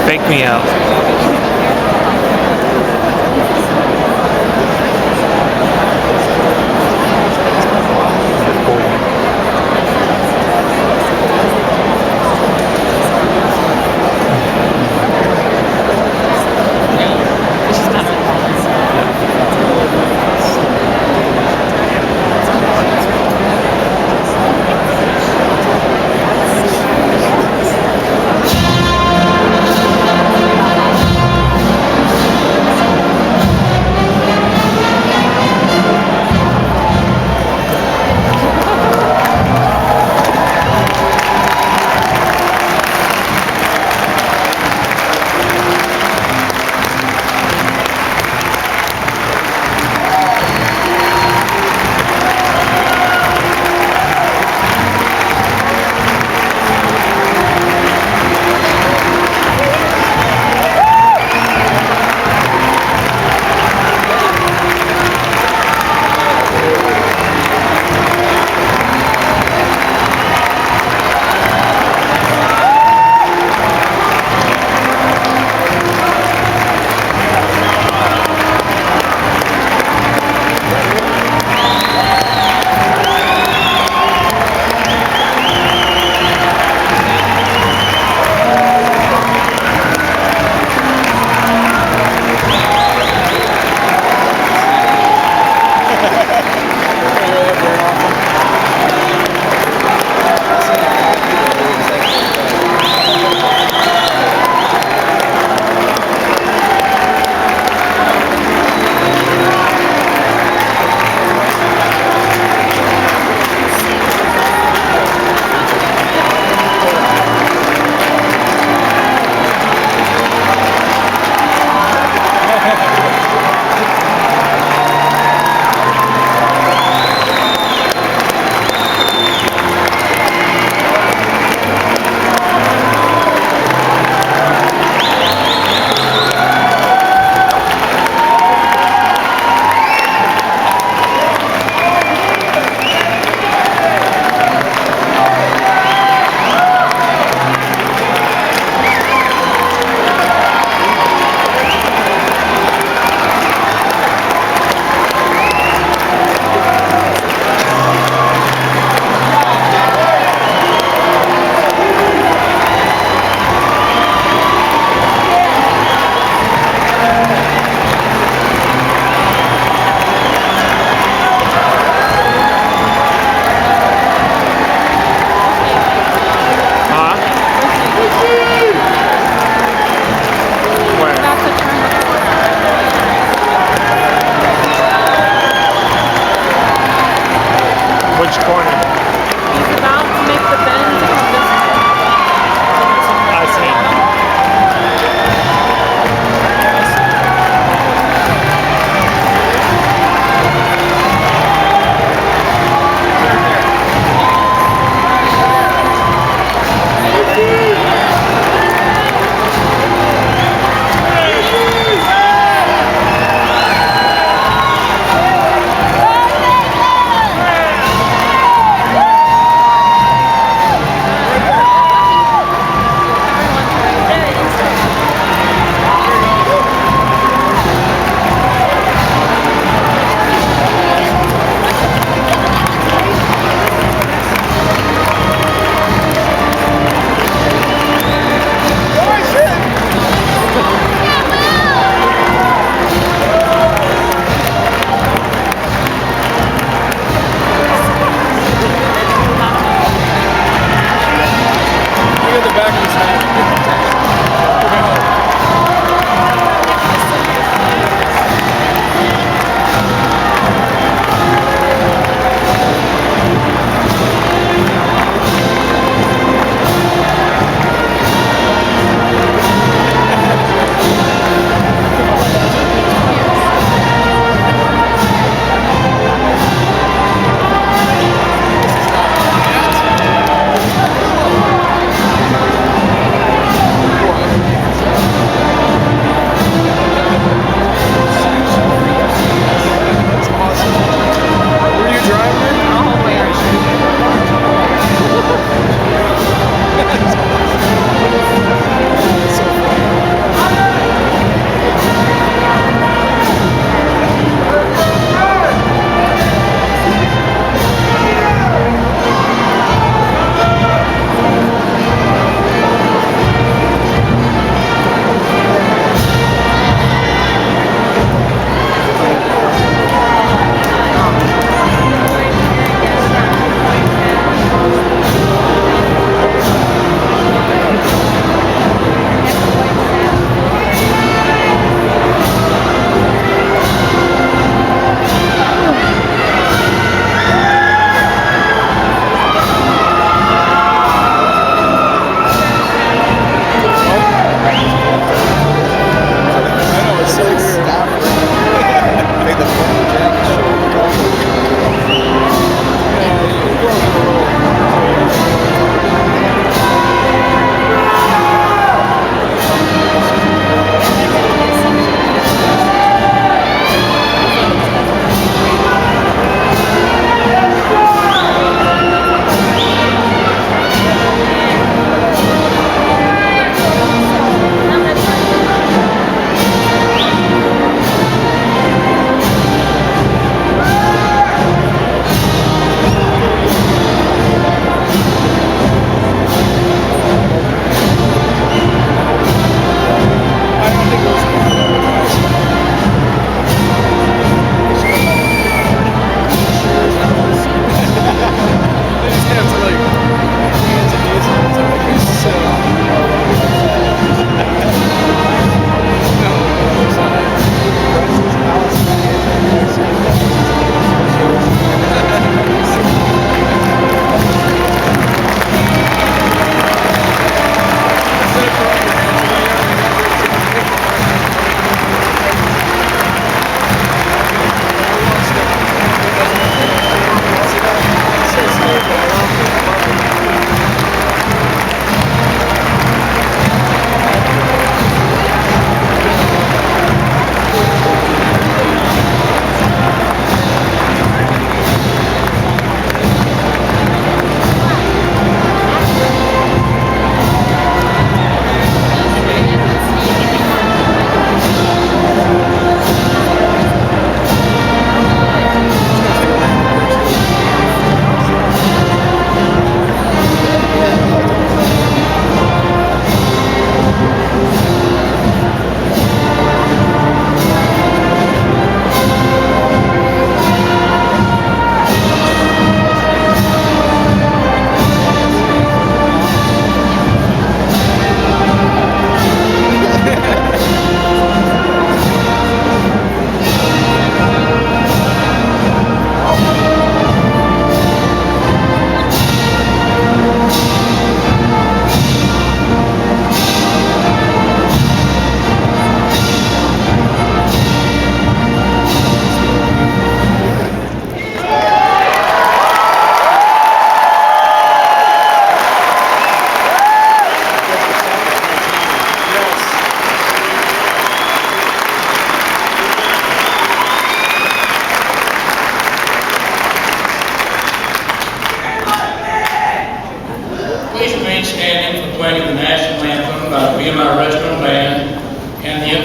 Fake me out.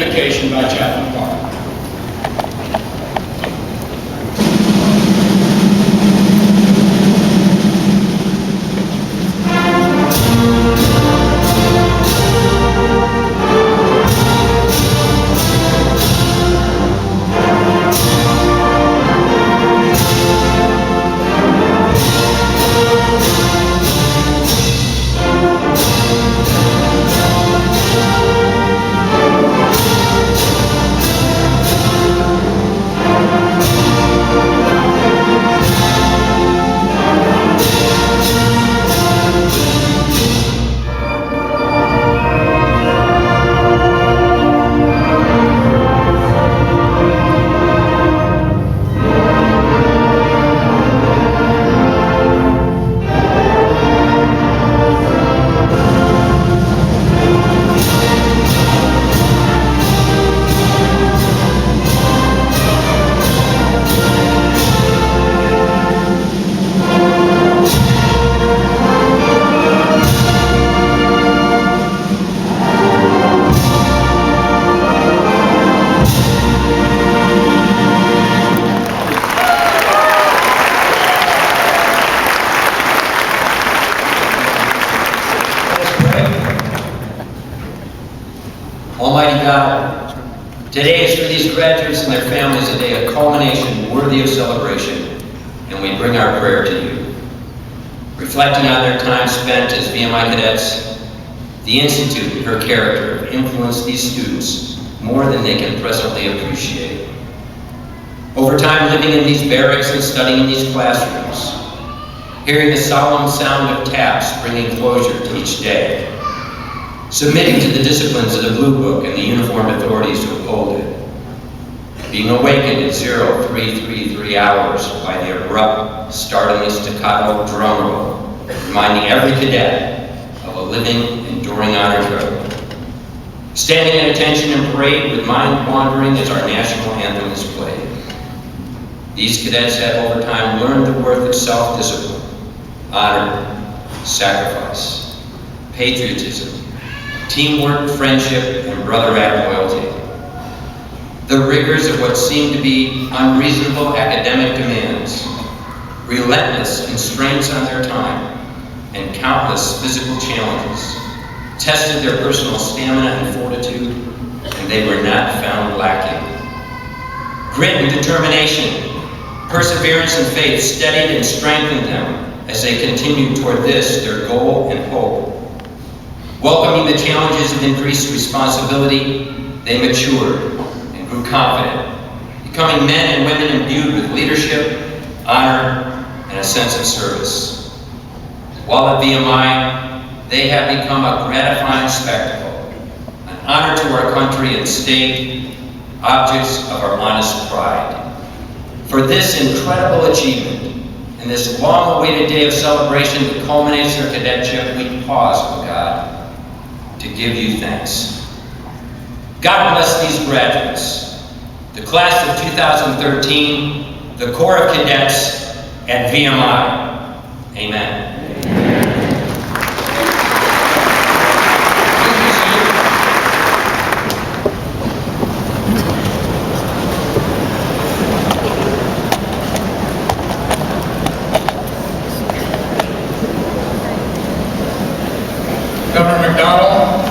dedication by Chaplain Park. Almighty God, today is for these graduates and their families a day of culmination worthy of celebration, and we bring our prayer to you. Reflecting on their time spent as VMI cadets, the Institute and her character have influenced these students more than they can presently appreciate. Over time living in these barracks and studying in these classrooms, hearing the solemn sound of taps bringing closure to each day, submitting to the disciplines of the Blue Book and the uniformed authorities who uphold it, being awakened at 0333 hours by the abrupt, startling staccato drum roll, reminding every cadet of a living, enduring honor code, standing at attention in parade with mind wandering as our national anthem is played. These cadets have over time learned the worth of self-discipline, honor, sacrifice, patriotism, teamwork, friendship, and brother-at loyalty. The rigors of what seemed to be unreasonable academic demands, relentless constraints on their time, and countless physical challenges tested their personal stamina and fortitude, and they were not found lacking. Grit and determination, perseverance and faith steadied and strengthened them as they continued toward this, their goal and hope. Welcoming the challenges of increased responsibility, they matured and grew confident, becoming men and women imbued with leadership, honor, and a sense of service. While at VMI, they have become a gratifying spectacle, an honor to our country and state, objects of our honest pride. For this incredible achievement, and this long-awaited day of celebration that culminates their cadetship, we pause, O God, to give you thanks. God bless these graduates, the class of 2013, the Corps of Cadets at VMI. Amen. Governor McDonald,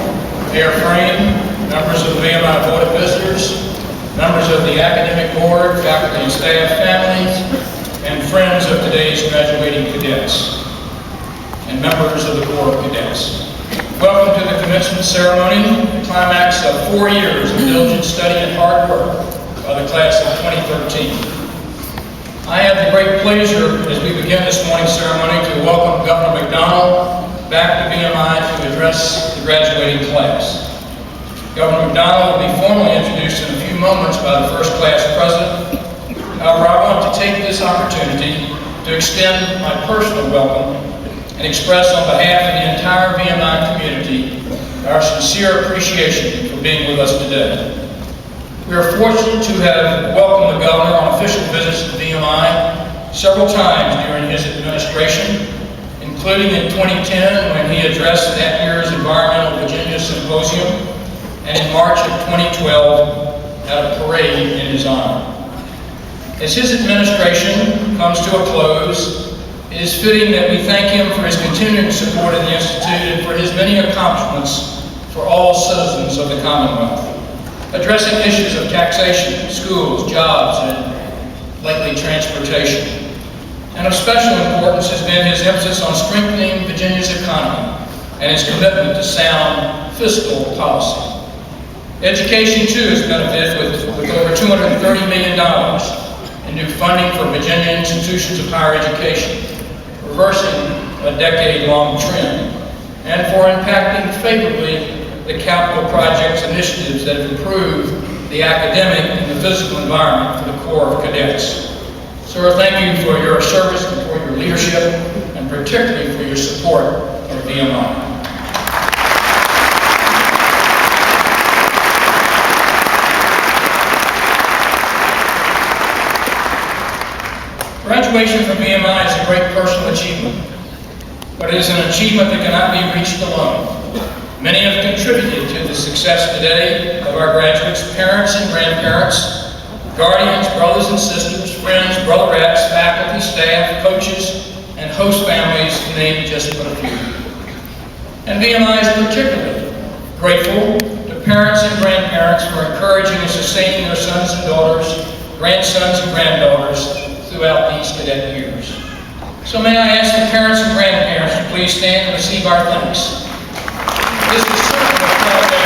Mayor Frame, members of the VMI Board of Visitors, members of the Academic Board, faculty and staff, families, and friends of today's graduating cadets, and members of the Corps of Cadets. Welcome to the commencement ceremony, the climax of 4 years of diligent study and hard work by the class of 2013. I have the great pleasure, as we begin this morning's ceremony, to welcome Governor McDonald back to VMI to address the graduating class. Governor McDonald will be formally introduced in a few moments by the first class president. However, I want to take this opportunity to extend my personal welcome and express on behalf of the entire VMI community our sincere appreciation for being with us today. We are fortunate to have welcomed the governor on official visits to VMI several times during his administration, including in 2010 when he addressed that year's Environmental Virginia Symposium, and in March of 2012 had a parade in his honor. As his administration comes to a close, it is fitting that we thank him for his continuing support of the Institute and for his many accomplishments for all citizens of the Commonwealth, addressing issues of taxation, schools, jobs, and lately transportation. And of special importance has been his emphasis on strengthening Virginia's economy and his commitment to sound fiscal policy. Education, too, has benefited with over $230 million in new funding for Virginia institutions of higher education, reversing a decade-long trend, and for impacting favorably the capital projects initiatives that have improved the academic and the physical environment for the Corps of Cadets. Sir, thank you for your service and for your leadership, and particularly for your support of VMI. Graduation from VMI is a great personal achievement, but it is an achievement that cannot be reached alone. Many have contributed to the success today of our graduates: parents and grandparents, guardians, brothers and sisters, friends, brotherettes, faculty, staff, coaches, and host families, to name just but a few. And VMI is particularly grateful to parents and grandparents for encouraging and sustaining their sons and daughters, grandsons and granddaughters throughout these cadet years. So may I ask the parents and grandparents to please stand and receive our thanks. This is certainly a proud day.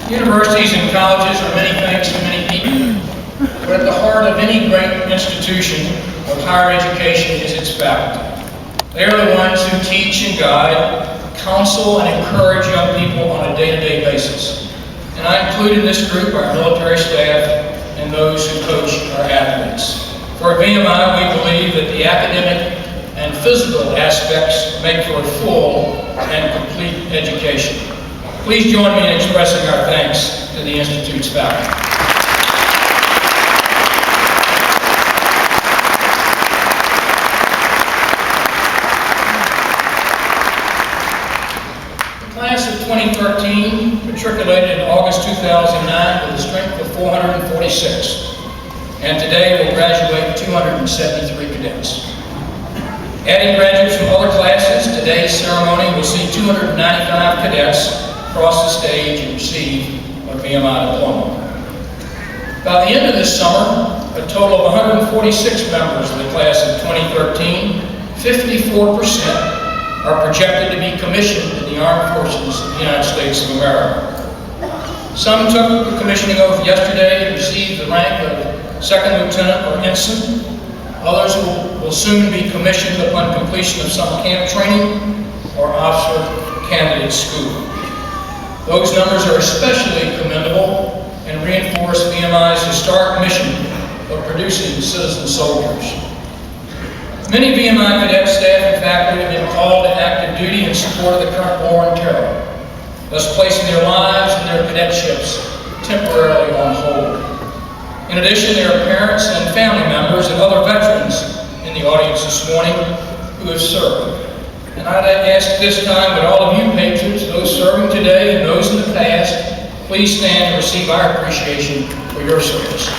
Universities and colleges are many things to many people, but at the heart of any great institution of higher education is its faculty. They are the ones who teach and guide, counsel, and encourage young people on a day-to-day basis. And I include in this group our military staff and those who coach our athletes. For at VMI, we believe that the academic and physical aspects make for a full and complete education. Please join me in expressing our thanks to the Institute's faculty. The class of 2013 matriculated in August 2009 with a strength of 446, and today will graduate 273 cadets. Adding graduates from other classes, today's ceremony will see 295 cadets cross the stage and receive a VMI diploma. By the end of this summer, a total of 146 members of the class of 2013, 54%, are projected to be commissioned in the Armed Forces of the United States of America. Some took the commissioning oath yesterday and received the rank of second lieutenant or ensign. Others will soon be commissioned upon completion of some camp training or officer candidate school. Those numbers are especially commendable and reinforce VMI's historic mission of producing citizen soldiers. Many VMI cadet staff and faculty have been called to active duty in support of the current war on terror, thus placing their lives and their cadetships temporarily on hold. In addition, there are parents and family members and other veterans in the audience this morning who have served. And I'd ask this time that all of you patrons, those serving today and those in the past, please stand and receive our appreciation for your service.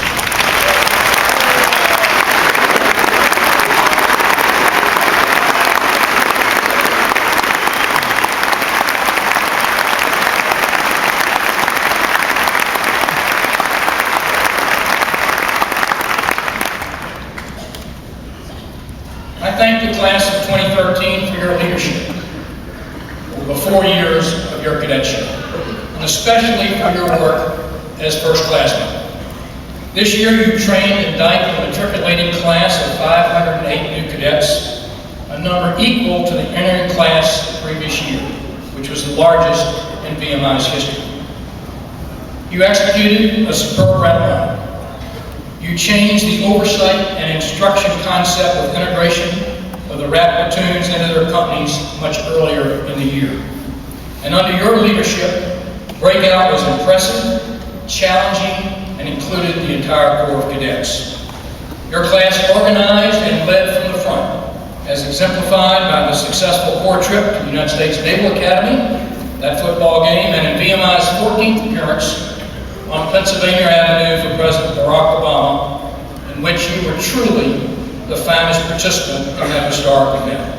I thank the class of 2013 for your leadership over the 4 years of your cadetship, and especially for your work as first-classmen. This year you trained and diked a matriculating class of 508 new cadets, a number equal to the entering class the previous year, which was the largest in VMI's history. You executed a superb outline. You changed the oversight and instruction concept with integration of the RAP platoons into their companies much earlier in the year. And under your leadership, Breakout was impressive, challenging, and included the entire Corps of Cadets. Your class organized and led from the front, as exemplified by the successful Corps trip to the United States Naval Academy, that football game, and in VMI's 14th appearance on Pennsylvania Avenue for President Barack Obama, in which you were truly the finest participant in that historic event.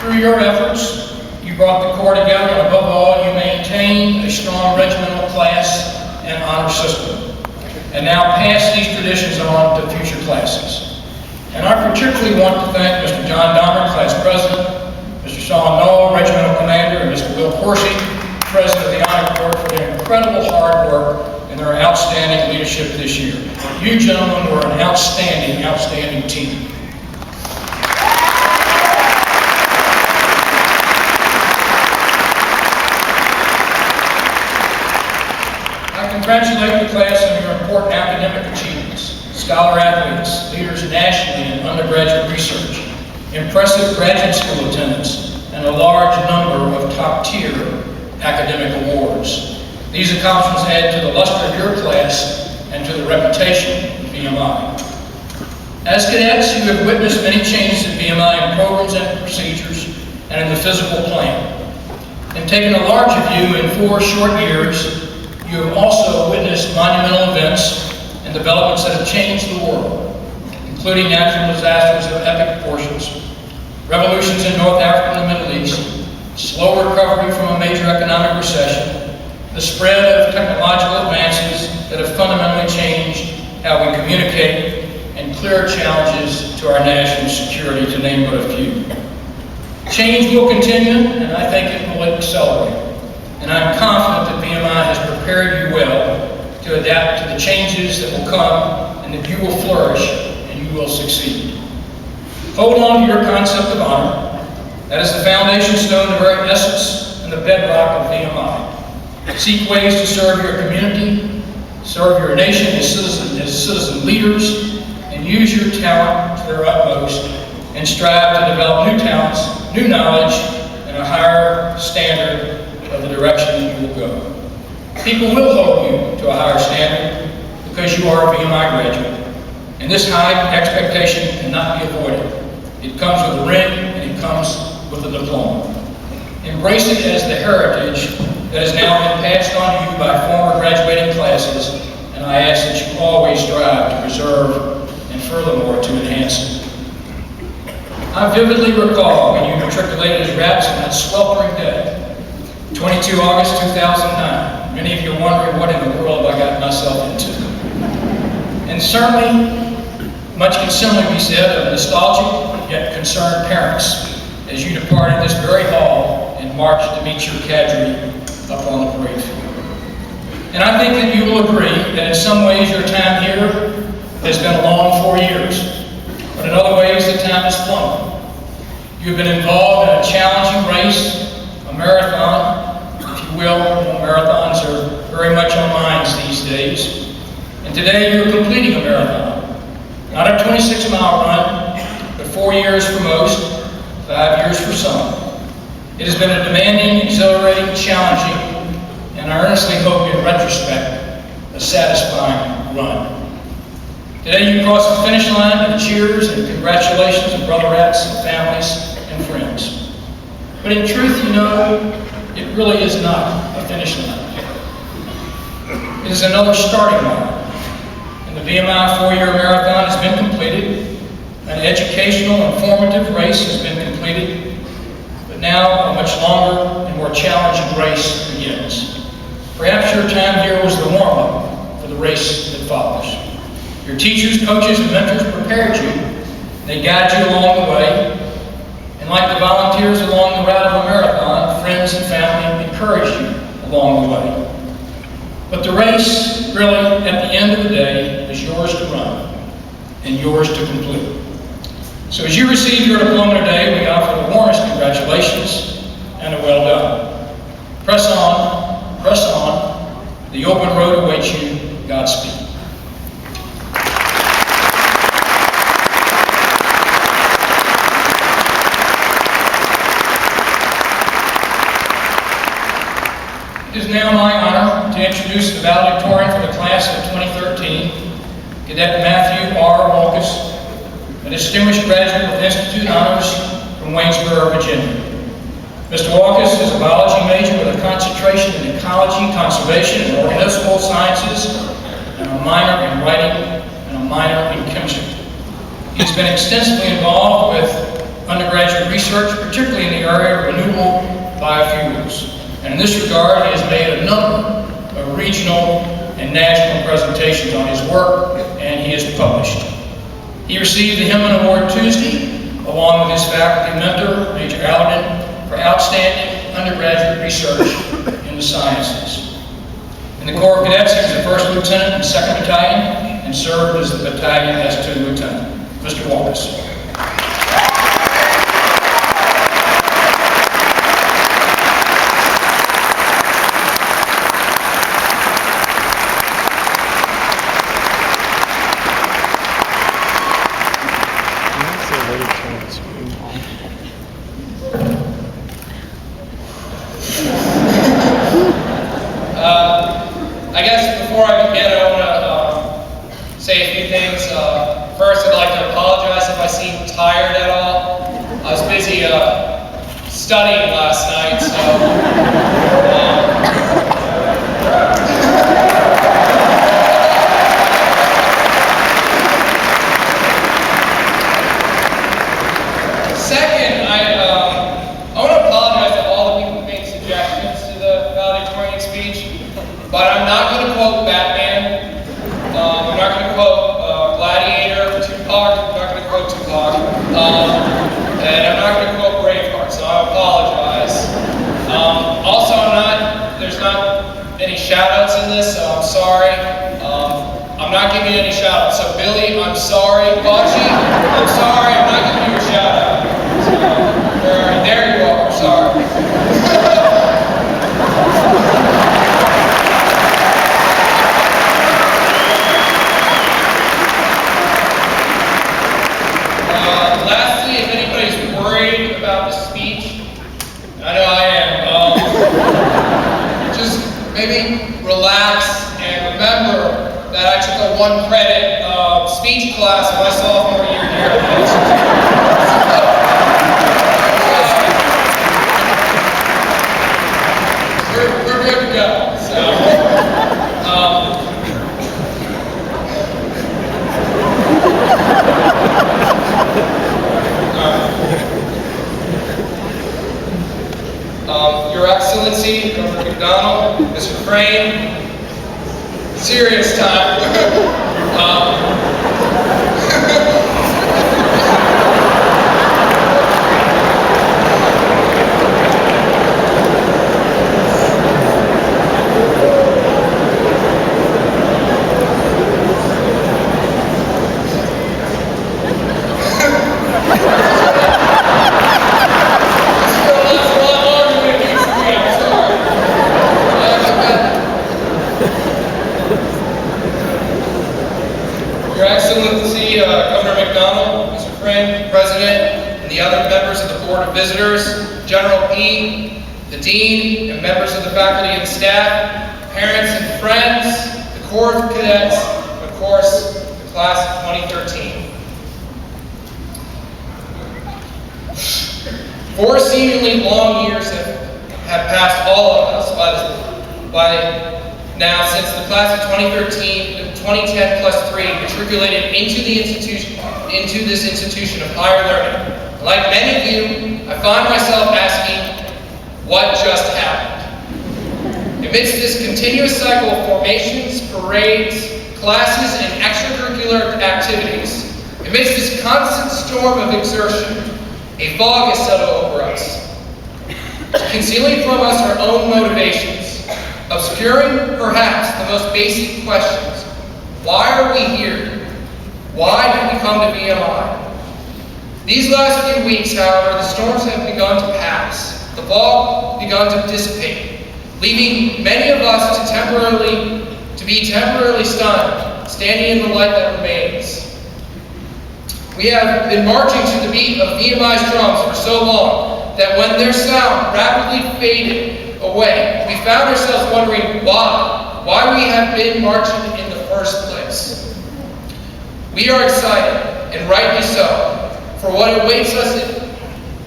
Through your efforts, you brought the Corps together, and above all, you maintained a strong regimental class and honor system, and now pass these traditions on to future classes. And I particularly want to thank Mr. John Donner, Class President, Mr. Sean Knoll, Regimental Commander, and Mr. Bill Coursey, President of the Honor Corps, for their incredible hard work and their outstanding leadership this year. You gentlemen were an outstanding, outstanding team. I congratulate the class on your important academic achievements, scholar athletes, leaders nationally in undergraduate research, impressive graduate school attendance, and a large number of top-tier academic awards. These accomplishments add to the luster of your class and to the reputation of VMI. As cadets, you have witnessed many changes at VMI in programs and procedures and in the physical plan. And taking a larger view, in 4 short years, you have also witnessed monumental events and developments that have changed the world, including natural disasters of epic proportions, revolutions in North Africa and the Middle East, slow recovery from a major economic recession, the spread of technological advances that have fundamentally changed how we communicate, and clear challenges to our national security, to name but a few. Change will continue, and I think it will accelerate. And I'm confident that VMI has prepared you well to adapt to the changes that will come, and that you will flourish and you will succeed. Hold on to your concept of honor. That is the foundation stone, the very essence, and the bedrock of VMI. Seek ways to serve your community, serve your nation as citizen leaders, and use your talent to their utmost, and strive to develop new talents, new knowledge, and a higher standard of the direction you will go. People will hold you to a higher standard because you are a VMI graduate, and this high expectation cannot be avoided. It comes with a ring, and it comes with a diploma. Embrace it as the heritage that has now been passed on to you by former graduating classes, and I ask that you always strive to preserve and furthermore to enhance it. I vividly recall when you matriculated as raps on that sweltering day, 22 August 2009. Many of you are wondering what in the world I got myself into. And certainly, much can similarly be said of nostalgic yet concerned parents as you departed this very hall and marched to meet your cadre up on the parade field. And I think that you will agree that in some ways your time here has been a long 4 years, but in other ways the time has flown. You've been involved in a challenging race, a marathon, if you will. Marathons are very much on minds these days. And today you're completing a marathon. Not a 26-mile run, but 4 years for most, 5 years for some. It has been a demanding, exhilarating, challenging, and I earnestly hope in retrospect, a satisfying run. Today you cross the finish line with cheers and congratulations of brotherettes and families and friends. But in truth, you know, it really is not a finish line. It is another starting line. And the VMI 4-year marathon has been completed. An educational and formative race has been completed. But now a much longer and more challenging race begins. Perhaps your time here was the warm-up for the race that follows. Your teachers, coaches, and mentors prepared you. They guided you along the way. And like the volunteers along the route of a marathon, friends and family encouraged you along the way. But the race, really, at the end of the day, is yours to run and yours to complete. So as you receive your diploma today, we offer the warmest congratulations and a well done. Press on, press on. The open road awaits you. Godspeed. introduce the valedictorian for the class of 2013, Cadet Matthew R. Walkus, a distinguished graduate with Institute Honors from Waynesboro, Virginia. Mr. Walkus is a biology major with a concentration in ecology, conservation, and municipal sciences, and a minor in writing and a minor in chemistry. He's been extensively involved with undergraduate research, particularly in the area of renewable biofuels. And in this regard, he has made a number of regional and national presentations on his work, and he has published. He received the Hillman Award Tuesday, along with his faculty mentor, Major Allerton, for outstanding undergraduate research in the sciences. In the Corps of Cadets, he was the 1st Lieutenant in 2nd Battalion and served as the battalion as 2 Lieutenant. Mr. Walkus. I guess before I begin, I want to say a few things. First, I'd like to apologize if I seem tired at all. I was busy studying last night, so second, I want to apologize to all the people who made suggestions to the valedictorian speech, but I'm not going to quote Batman. I'm not going to quote Gladiator, Tupac. I'm not going to quote Tupac, and I'm not going to quote Braveheart. So I apologize. Also, there's not any shout-outs in this, so I'm sorry. I'm not giving you any shout-outs. So Billy, I'm sorry. Bocce, I'm sorry. I'm not giving you a shout-out. So, there you are. I'm sorry. Lastly, if anybody's worried about the speech, I know I am, just maybe relax and remember that I took a 1-credit speech class my sophomore year here at the Institute. We're good to go. Your Excellency, Governor McDonald, Mr. Crane, serious time. Your Excellency, Governor McDonald, Mr. Crane, President, and the other members of the Board of Visitors, General P., the Dean, and members of the faculty and staff, parents and friends, the Corps of Cadets, and of course, the class of 2013. 4 seemingly long years have passed all of us by now since the class of 2013, 2010 plus 3 matriculated into this institution of higher learning. Like many of you, I find myself asking, what just happened? Amidst this continuous cycle of formations, parades, classes, and extracurricular activities, amidst this constant storm of exertion, a fog has settled over us, concealing from us our own motivations, obscuring perhaps the most basic questions. Why are we here? Why did we come to VMI? These last few weeks, however, the storms have begun to pass. The fog begun to dissipate, leaving many of us to be temporarily stunned, standing in the light that remains. We have been marching to the beat of VMI's drums for so long that when their sound rapidly faded away, we found ourselves wondering why. why we have been marching in the first place. We are excited, and rightly so, for what awaits us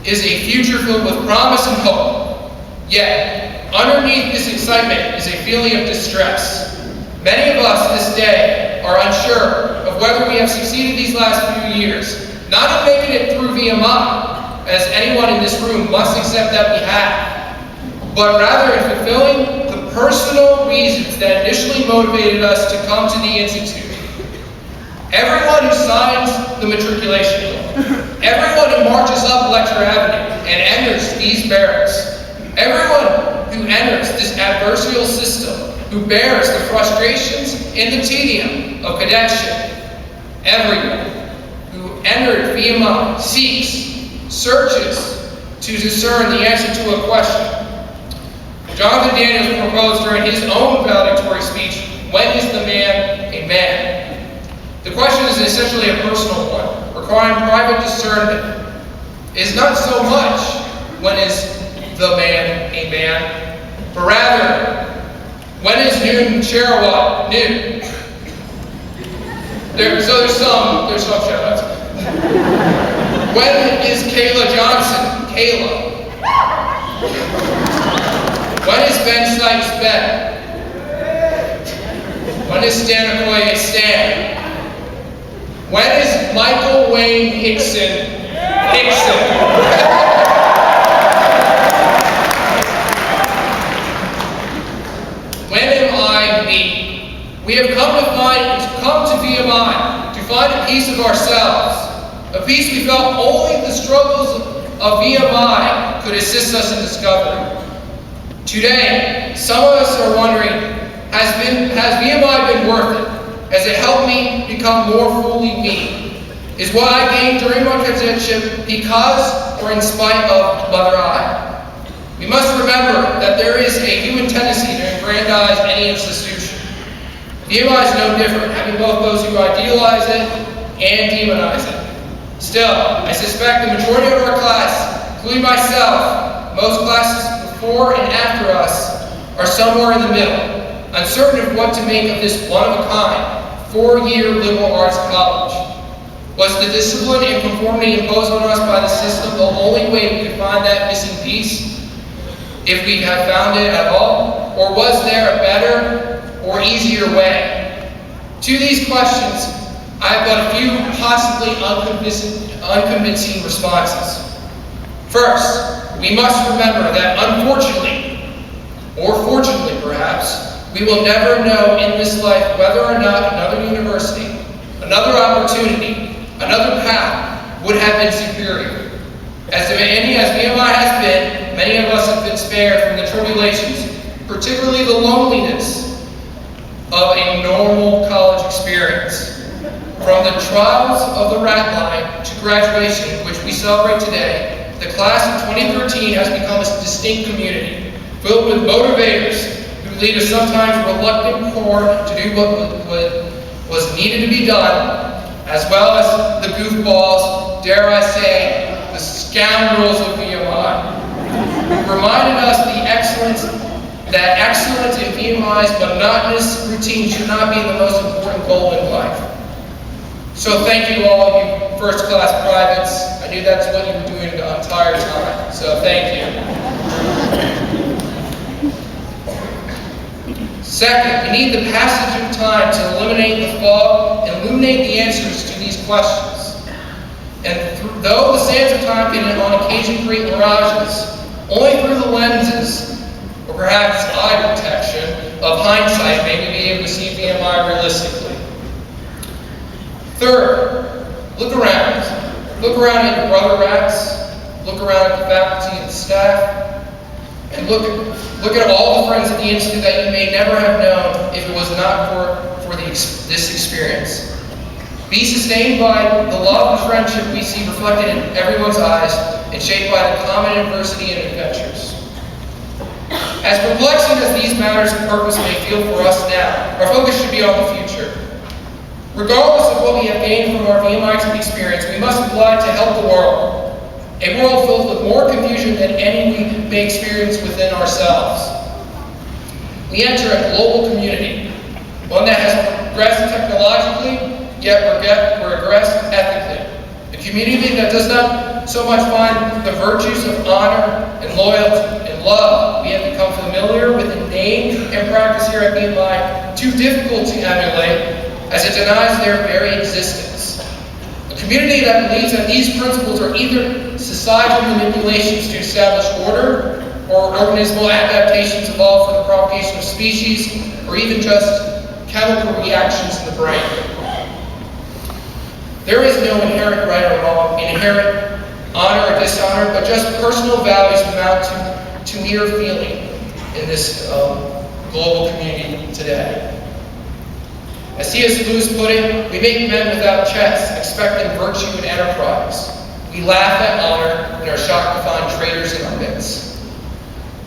is a future filled with promise and hope. Yet, underneath this excitement is a feeling of distress. Many of us this day are unsure of whether we have succeeded these last few years, not in making it through VMI, as anyone in this room must accept that we have, but rather in fulfilling the personal reasons that initially motivated us to come to the Institute. Everyone who signs the matriculation book, everyone who marches up Lecture Avenue and enters these barracks, everyone who enters this adversarial system, who bears the frustrations and the tedium of cadetship, everyone who entered VMI seeks, searches to discern the answer to a question. Jonathan Daniels proposed during his own valedictory speech, when is the man a man? The question is essentially a personal one, requiring private discernment. It's not so much when is the man a man, but rather, when is Newton Cherawat Newton? There's some shout-outs. When is Kayla Johnson Kayla? When is Ben Sykes Ben? When is Stan Okoye Stan? When is Michael Wayne Hickson Hickson? When am I me? We have come to VMI to find a piece of ourselves, a piece we felt only the struggles of VMI could assist us in discovering. Today, some of us are wondering, has VMI been worth it? Has it helped me become more fully me? Is what I gained during my cadetship because or in spite of Mother I? We must remember that there is a human tendency to aggrandize any institution. VMI is no different, having both those who idealize it and demonize it. Still, I suspect the majority of our class, including myself, most classes before and after us, are somewhere in the middle, uncertain of what to make of this one-of-a-kind, 4-year liberal arts college. Was the discipline and conformity imposed on us by the system the only way we could find that missing piece? If we have found it at all? Or was there a better or easier way? To these questions, I have but a few possibly unconvincing responses. First, we must remember that unfortunately, or fortunately perhaps, we will never know in this life whether or not another university, another opportunity, another path would have been superior. As VMI has been, many of us have been spared from the tribulations, particularly the loneliness of a normal college experience. From the trials of the rat line to graduation, which we celebrate today, the class of 2013 has become a distinct community, filled with motivators who lead a sometimes reluctant core to do what was needed to be done, as well as the goofballs, dare I say, the scoundrels of VMI, who reminded us that excellence in VMI's monotonous routine should not be the most important goal in life. So thank you all, you first-class privates. I knew that's what you were doing the entire time, so thank you. Second, we need the passage of time to eliminate the fog and illuminate the answers to these questions. And though the sands of time can on occasion create mirages, only through the lenses, or perhaps eye protection, of hindsight may we be able to see VMI realistically. Third, look around. Look around at your brother rats, look around at the faculty and the staff, and look at all the friends at the Institute that you may never have known if it was not for this experience. Be sustained by the love and friendship we see reflected in everyone's eyes and shaped by the common adversity and adventures. As perplexing as these matters of purpose may feel for us now, our focus should be on the future. Regardless of what we have gained from our VMI experience, we must apply to help the world. A world filled with more confusion than any we may experience within ourselves. We enter a global community, one that has progressed technologically, yet regressed ethically. A community that does not so much find the virtues of honor and loyalty and love we have become familiar with in name and practice here at VMI too difficult to emulate, as it denies their very existence. A community that believes that these principles are either societal manipulations to establish order, or organismal adaptations evolved for the propagation of species, or even just chemical reactions in the brain. There is no inherent right or wrong, inherent honor or dishonor, but just personal values amount to mere feeling in this global community today. As C.S. Lewis put it, we make men without chests, expecting virtue and enterprise. We laugh at honor and are shocked to find traitors in our midst.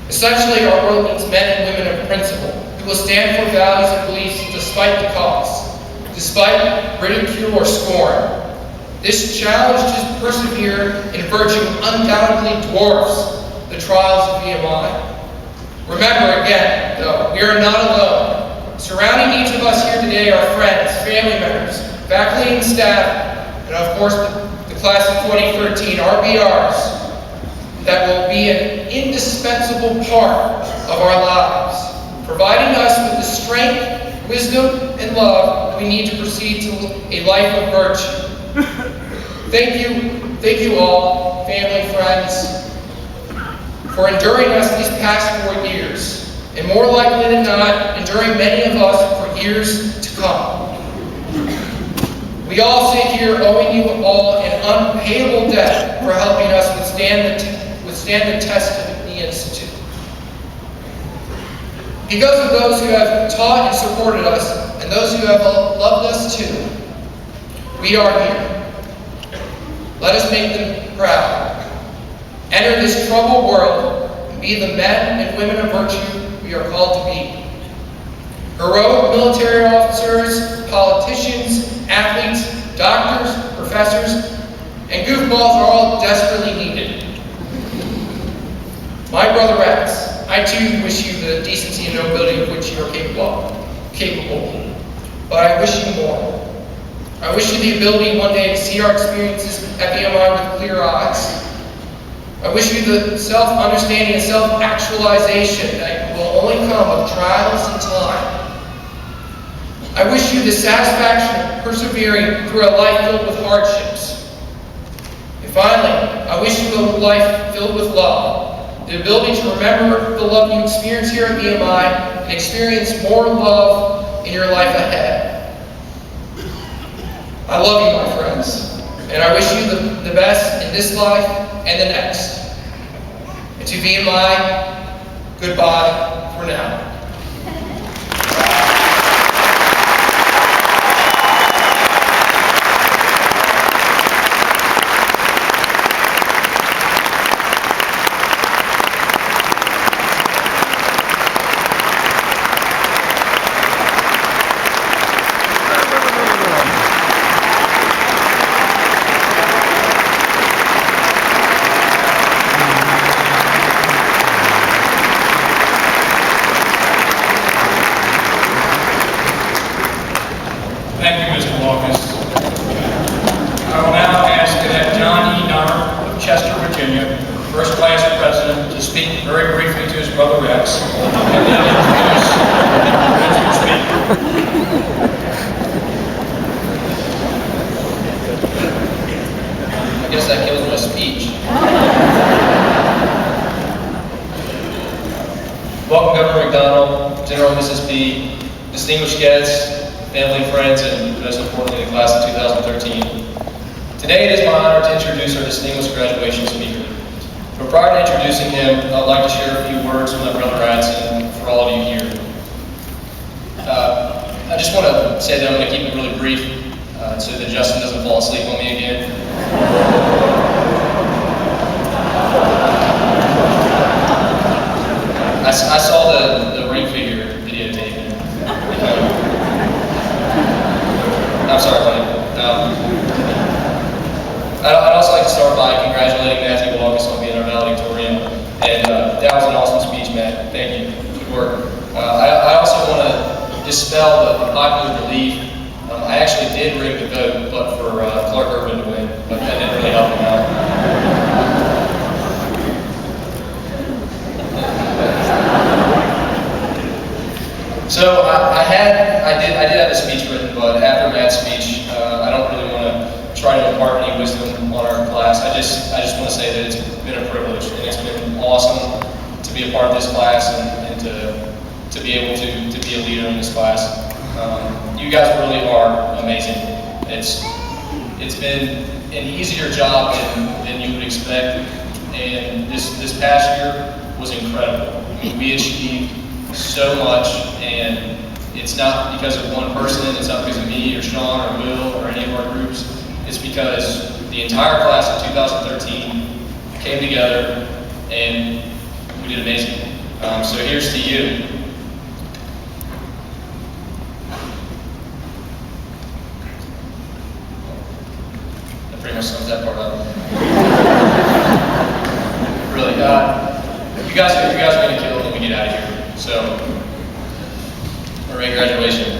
Essentially, our world needs men and women of principle, who will stand for values and beliefs despite the cost, despite ridicule or scorn. This challenge to persevere in virtue undoubtedly dwarfs the trials of VMI. Remember again, though, we are not alone. Surrounding each of us here today are friends, family members, faculty and staff, and of course the class of 2013, RBRs, that will be an indispensable part of our lives, providing us with the strength, wisdom, and love we need to proceed to a life of virtue. Thank you all, family, friends, for enduring us these past 4 years, and more likely than not, enduring many of us for years to come. We all sit here owing you all an unpayable debt for helping us withstand the test of the Institute. Because of those who have taught and supported us, and those who have loved us too, we are here. Let us make them proud. Enter this troubled world and be the men and women of virtue we are called to be. Heroic military officers, politicians, athletes, doctors, professors, and goofballs are all desperately needed. My brotherettes, I too wish you the decency and nobility of which you are capable. But I wish you more. I wish you the ability one day to see our experiences at VMI with clear eyes. I wish you the self-understanding and self-actualization that will only come with trials and time. I wish you the satisfaction of persevering through a life filled with hardships. And finally, I wish you a life filled with love. The ability to remember the love you experience here at VMI and experience more love in your life ahead. I love you, my friends, and I wish you the best in this life and the next. And to VMI, goodbye for now. Thank you, Mr. Walkus. I will now ask Cadet John E. Nunner of Chester, Virginia, first class president, to speak very briefly to his brother Rex, and then introduce the speaker. I guess that kills my speech. Welcome, Governor McDonald, General Mrs. B, distinguished guests, family, friends, and most importantly, the class of 2013. Today it is my honor to introduce our distinguished graduation speaker. But prior to introducing him, I'd like to share a few words with my brother Rats and for all of you here. I just want to say that I'm going to keep it really brief so that Justin doesn't fall asleep on me again. I saw the ring figure videotape. I'm sorry, buddy. I'd also like to start by congratulating Matthew Walkus on being our valedictorian. And that was an awesome speech, Matt. Thank you. Good work. I also want to dispel the popular belief. I actually did rig the vote, but for Clark Urban to win, but that didn't really help him out. So I did have a speech written, but after Matt's speech, I don't really want to try to impart any wisdom on our class. I just want to say that it's been a privilege and it's been awesome to be a part of this class and to be able to be a leader in this class. You guys really are amazing. It's been an easier job than you would expect, and this past year was incredible. I mean, we achieved so much, and it's not because of one person, it's not because of me or Sean or Will or any of our groups. It's because the entire class of 2013 came together and we did amazing. So here's to you. That pretty much sums that part up. Really, you guys are going to kill it when we get out of here. So, VMI Graduation.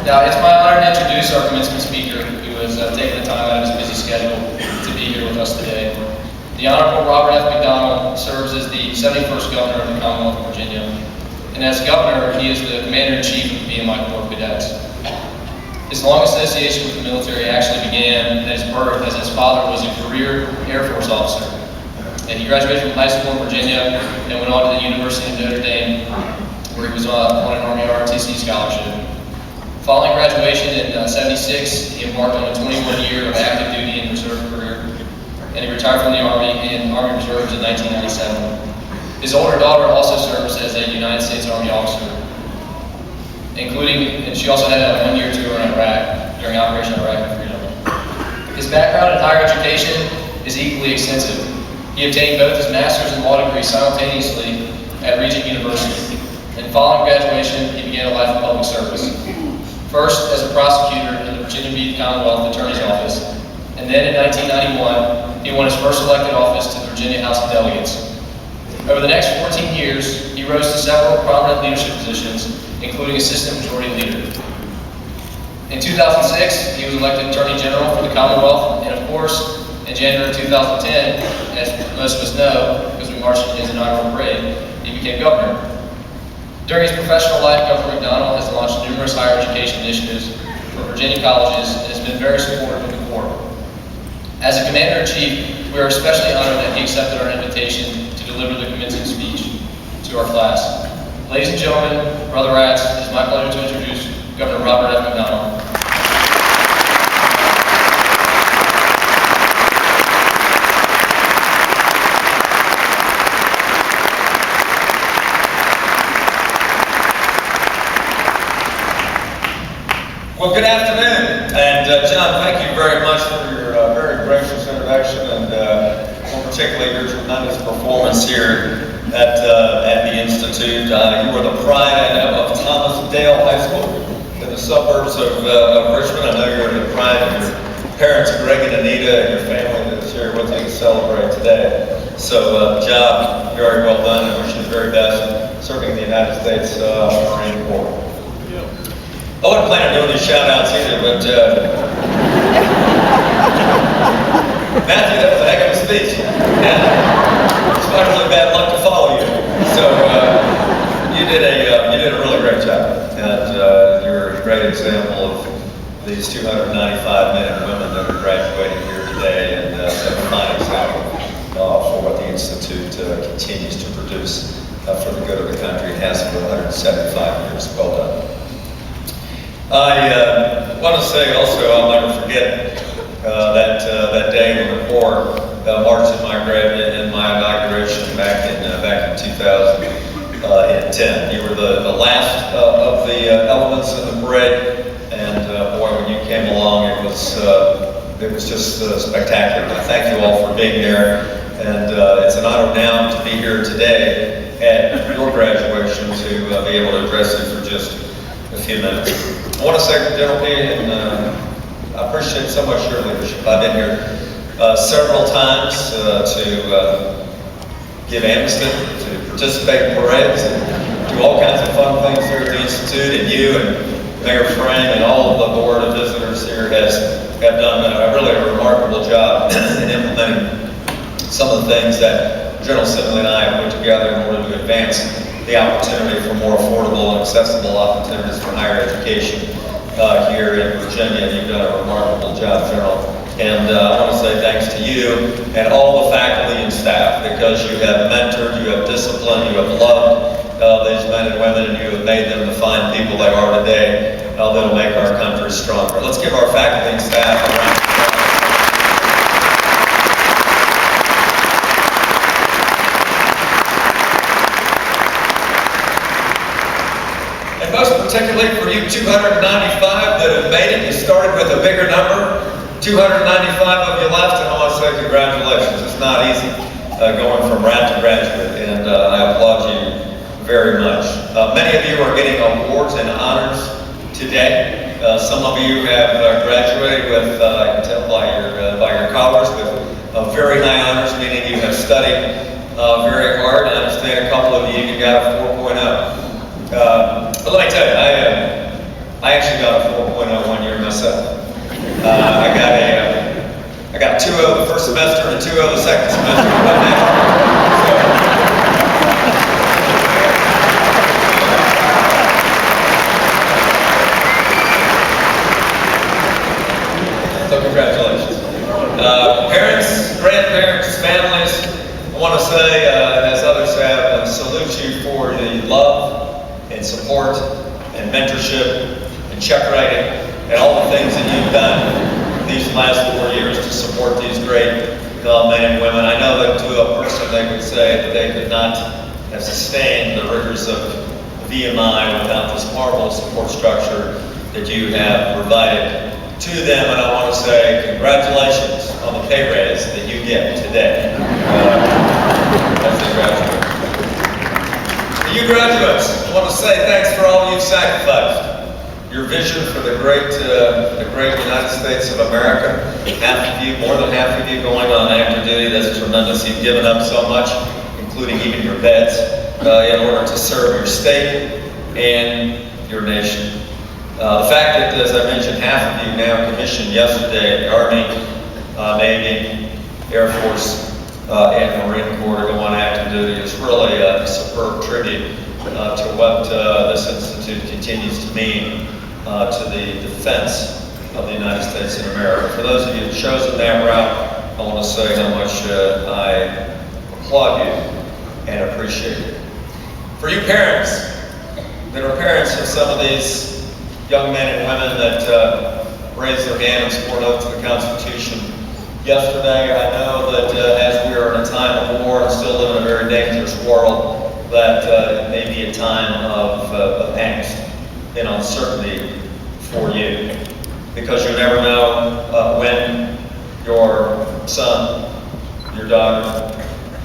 Now, it's my honor to introduce our commencement speaker, who has taken the time out of his busy schedule to be here with us today. The Honorable Robert F. McDonald serves as the 71st Governor of the Commonwealth of Virginia. And as Governor, he is the Commander-in-Chief of the VMI Corps of Cadets. His long association with the military actually began at his birth, as his father was a career Air Force officer. And he graduated from high school in Virginia and went on to the University of Notre Dame, where he was on an Army ROTC scholarship. Following graduation in '76, he embarked on a 21-year of active duty and reserve career, and he retired from the Army and Army Reserves in 1997. His older daughter also serves as a United States Army officer, and she also had a 1-year tour in Iraq during Operation Iraqi Freedom. His background in higher education is equally extensive. He obtained both his master's and law degree simultaneously at Regent University. And following graduation, he began a life of public service. First as a prosecutor in the Virginia Beach Commonwealth Attorney's Office, and then in 1991, he won his first elected office to the Virginia House of Delegates. Over the next 14 years, he rose to several prominent leadership positions, including Assistant Majority Leader. In 2006, he was elected Attorney General for the Commonwealth, and of course, in January 2010, as most of us know, because we marched in his inaugural parade, he became governor. During his professional life, Governor McDonald has launched numerous higher education initiatives for Virginia colleges and has been very supportive of the Corps. As a Commander-in-Chief, we are especially honored that he accepted our invitation to deliver the commencement speech to our class. Ladies and gentlemen, Brother Rats, it is my pleasure to introduce Governor Robert F. McDonald. Well, good afternoon, and John, thank you very much for your very gracious introduction, and more particularly your tremendous performance here at the Institute. You were the pride of Thomas Dale High School in the suburbs of Richmond. I know you're the pride of your parents, Greg and Anita, and your family that's here with you to celebrate today. So, job very well done, and wish you the very best in serving the United States Marine Corps. I wasn't planning on doing these shout-outs either, but Matthew, that was a heck of a speech. And it's not really bad luck to follow you. So you did a really great job, and you're a great example of these 295 men and women that are graduating here today, and set a fine example for what the Institute continues to produce for the good of the country. It has for 175 years. Well done. I want to say also, I'll never forget that day when the Corps marched in my inauguration back in 2010. You were the last of the elements in the parade, and boy, when you came along, it was just spectacular. I thank you all for being there, and it's an honor now to be here today at your graduation to be able to address you for just a few minutes. I want to say to General P, and I appreciate so much your leadership. I've been here several times to give amnesty, to participate in parades, and to do all kinds of fun things here at the Institute, and you and Mayor Frank and all of the board of visitors here have done a really remarkable job in implementing some of the things that General Sibley and I have put together in order to advance the opportunity for more affordable and accessible opportunities for higher education here in Virginia. You've done a remarkable job, General. And I want to say thanks to you and all the faculty and staff, because you have mentored, you have disciplined, you have loved these men and women, and you have made them the fine people they are today that'll make our country stronger. Let's give our faculty and staff a round of applause. And most particularly for you 295 that have made it, you started with a bigger number. 295 of you left, and I want to say congratulations. It's not easy going from grad to graduate, and I applaud you very much. Many of you are getting awards and honors today. Some of you have graduated with, I can tell by your collars, with very high honors, meaning you have studied very hard. I understand a couple of you got a 4.0. But let me tell you, I actually got a 4.0 one year myself. I got a 2.0 the first semester and a 2.0 the second semester. So congratulations. Parents, grandparents, families, I want to say, as others have, salute you for the love and support and mentorship and check writing and all the things that you've done these last 4 years to support these great men and women. I know that to a person they would say that they could not have sustained the rigors of VMI without this marvelous support structure that you have provided to them. And I want to say congratulations on the pay raise that you get today as they graduate. To you graduates, I want to say thanks for all you've sacrificed. Your vision for the great United States of America, half of you, more than half of you going on active duty, that's tremendous. You've given up so much, including even your beds, in order to serve your state and your nation. The fact that, as I mentioned, half of you now commissioned yesterday at the Army, Navy, Air Force, and Marine Corps to go on active duty is really a superb tribute to what this institute continues to mean to the defense of the United States of America. For those of you who've chosen that route, I want to say how much I applaud you and appreciate it. For you parents that are parents of some of these young men and women that raised their hand and swore oath to the Constitution yesterday, I know that as we are in a time of war and still live in a very dangerous world, that it may be a time of angst and uncertainty for you, because you never know when your son, your daughter,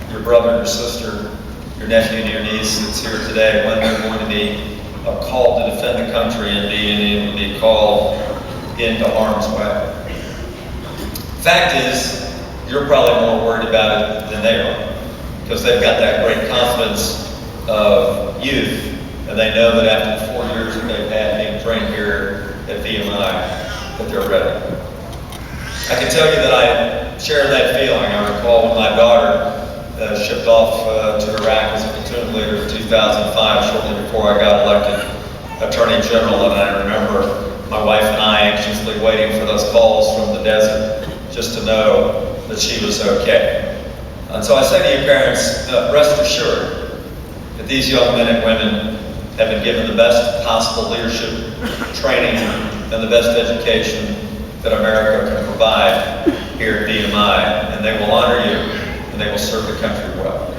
your brother, your sister, your nephew, and your niece that's here today, when they're going to be called to defend the country and be called into harm's way. Fact is, you're probably more worried about it than they are, because they've got that great confidence of youth, and they know that after the 4 years that they've had being trained here at VMI, that they're ready. I can tell you that I share that feeling. I recall when my daughter shipped off to Iraq as a platoon leader in 2005, shortly before I got elected Attorney General, and I remember my wife and I anxiously waiting for those calls from the desert just to know that she was okay. And so I say to you parents, rest assured that these young men and women have been given the best possible leadership training and the best education that America can provide here at VMI, and they will honor you and they will serve the country well.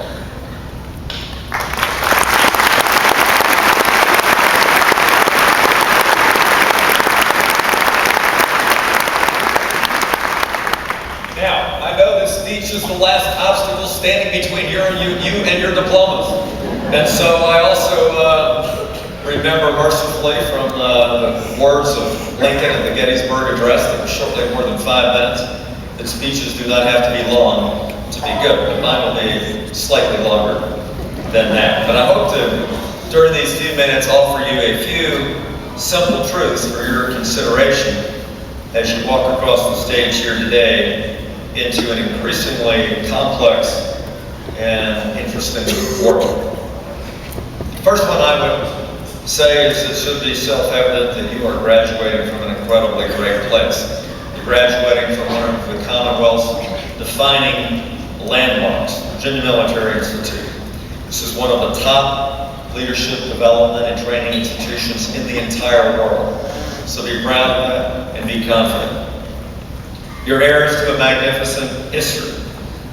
Now, I know this speech is the last obstacle standing between you and your diplomas. And so I also remember mercifully from the words of Lincoln at the Gettysburg Address that was shortly more than 5 minutes, that speeches do not have to be long to be good, but mine will be slightly longer than that. But I hope to during these few minutes, offer you a few simple truths for your consideration as you walk across the stage here today into an increasingly complex and interesting work. The first one I would say is it should be self-evident that you are graduating from an incredibly great place. You're graduating from one of the Commonwealth's defining landmarks, Virginia Military Institute. This is one of the top leadership development and training institutions in the entire world. So be proud of that and be confident. You're heirs to a magnificent history,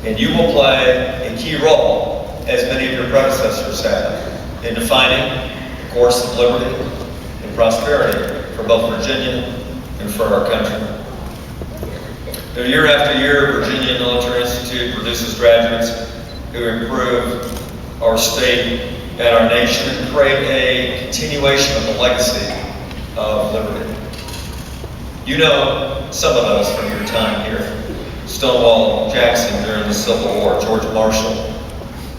and you will play a key role, as many of your predecessors have, in defining the course of liberty and prosperity for both Virginia and for our country. Now, year after year, Virginia Military Institute produces graduates who improve our state and our nation and create a continuation of the legacy of liberty. You know some of those from your time here. Stonewall Jackson during the Civil War, George Marshall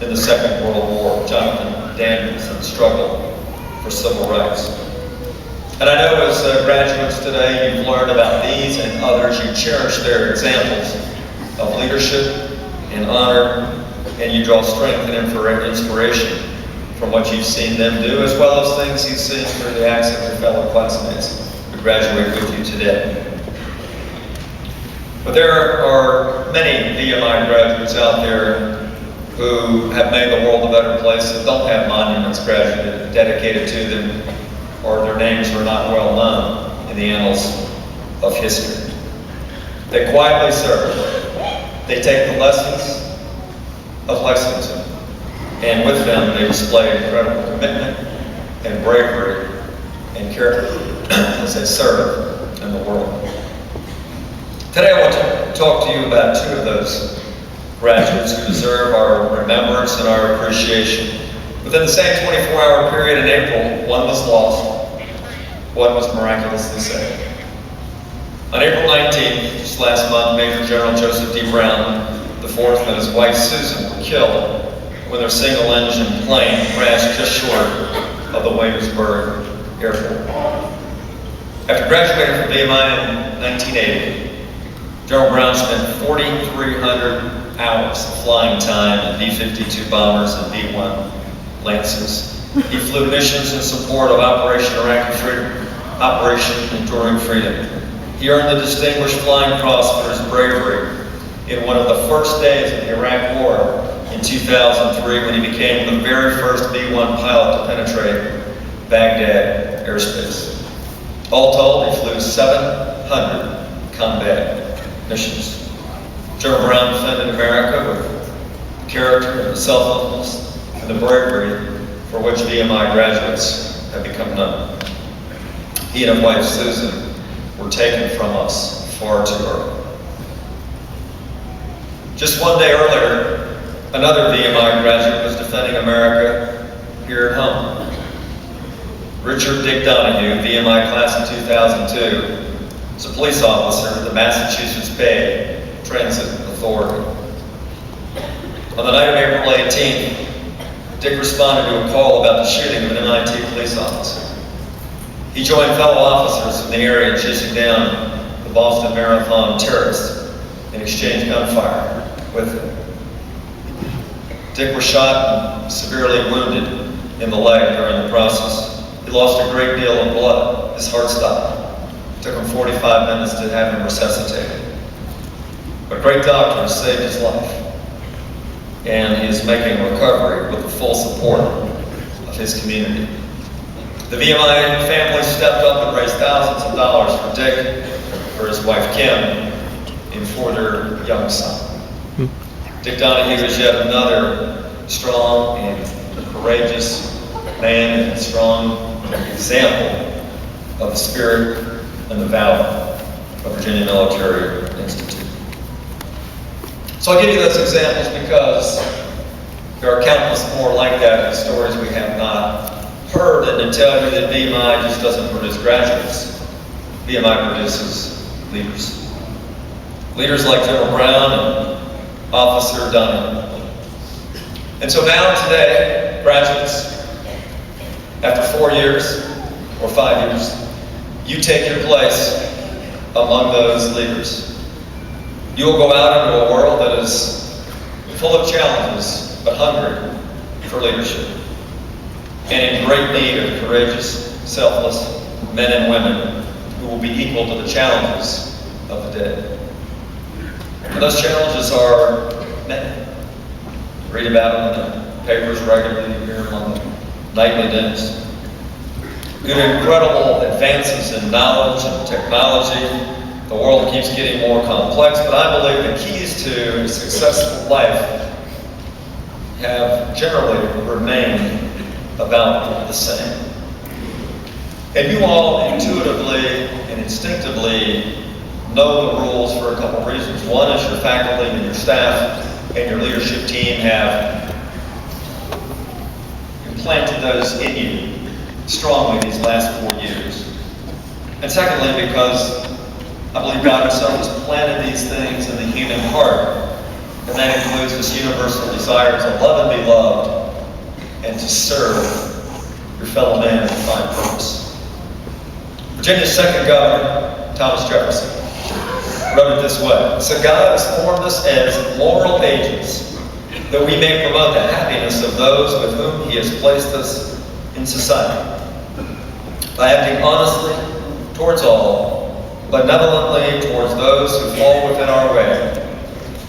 in the Second World War, Jonathan Daniels in the struggle for civil rights. And I know as graduates today, you've learned about these and others. You cherish their examples of leadership and honor, and you draw strength and inspiration from what you've seen them do, as well as things you've seen through the acts of your fellow classmates who graduate with you today. But there are many VMI graduates out there who have made the world a better place and don't have monuments dedicated to them, or their names are not well known in the annals of history. They quietly serve. They take the lessons of Lexington, and with them they display incredible commitment and bravery and character as they serve in the world. Today I want to talk to you about two of those graduates who deserve our remembrance and our appreciation. Within the same 24-hour period in April, one was lost, one was miraculously saved. On April 19th, just last month, Major General Joseph D. Brown IV and his wife Susan were killed when their single-engine plane crashed just short of the Williamsburg Airport. After graduating from VMI in 1980, General Brown spent 4,300 hours of flying time in B-52 bombers and B-1 Lancers. He flew missions in support of Operation Iraqi Freedom, Operation Enduring Freedom. He earned the Distinguished Flying Cross for his bravery in one of the first days of the Iraq War in 2003 when he became the very first B-1 pilot to penetrate Baghdad airspace. All told, he flew 700 combat missions. General Brown defended America with the character and the selflessness and the bravery for which VMI graduates have become known. He and his wife Susan were taken from us far too early. Just one day earlier, another VMI graduate was defending America here at home. Richard Dick Donahue, VMI class of 2002, is a police officer at the Massachusetts Bay Transit Authority. On the night of April 18th, Dick responded to a call about the shooting of an MIT police officer. He joined fellow officers in the area chasing down the Boston Marathon terrorists and exchanged gunfire with them. Dick was shot and severely wounded in the leg during the process. He lost a great deal of blood. His heart stopped. It took him 45 minutes to have him resuscitated. But great doctors saved his life, and he is making a recovery with the full support of his community. The VMI family stepped up and raised thousands of dollars for Dick, for his wife Kim, and for their young son. Dick Donahue is yet another strong and courageous man and a strong example of the spirit and the valor of Virginia Military Institute. So I'll give you those examples because there are countless more like that in the stories we have not heard, and to tell you that VMI just doesn't produce graduates. VMI produces leaders. Leaders like General Brown and Officer Donahue. And so now today, graduates, After 4 years or 5 years, you take your place among those leaders. You will go out into a world that is full of challenges, but hungry for leadership, and in great need of courageous, selfless men and women who will be equal to the challenges of the day. And those challenges are many. Read about them in the papers regularly, you hear them on the nightly dinners. Due to incredible advances in knowledge and technology, the world keeps getting more complex, but I believe the keys to a successful life have generally remained about the same. And you all intuitively and instinctively know the rules for a couple reasons. One is your faculty and your staff and your leadership team have implanted those in you strongly these last 4 years. And secondly, because I believe God Himself has planted these things in the human heart, and that includes this universal desire to love and be loved, and to serve your fellow man and find purpose. Virginia's second governor, Thomas Jefferson, wrote it this way. So God has formed us as moral agents, that we may promote the happiness of those with whom He has placed us in society, by acting honestly towards all, benevolently towards those who fall within our way,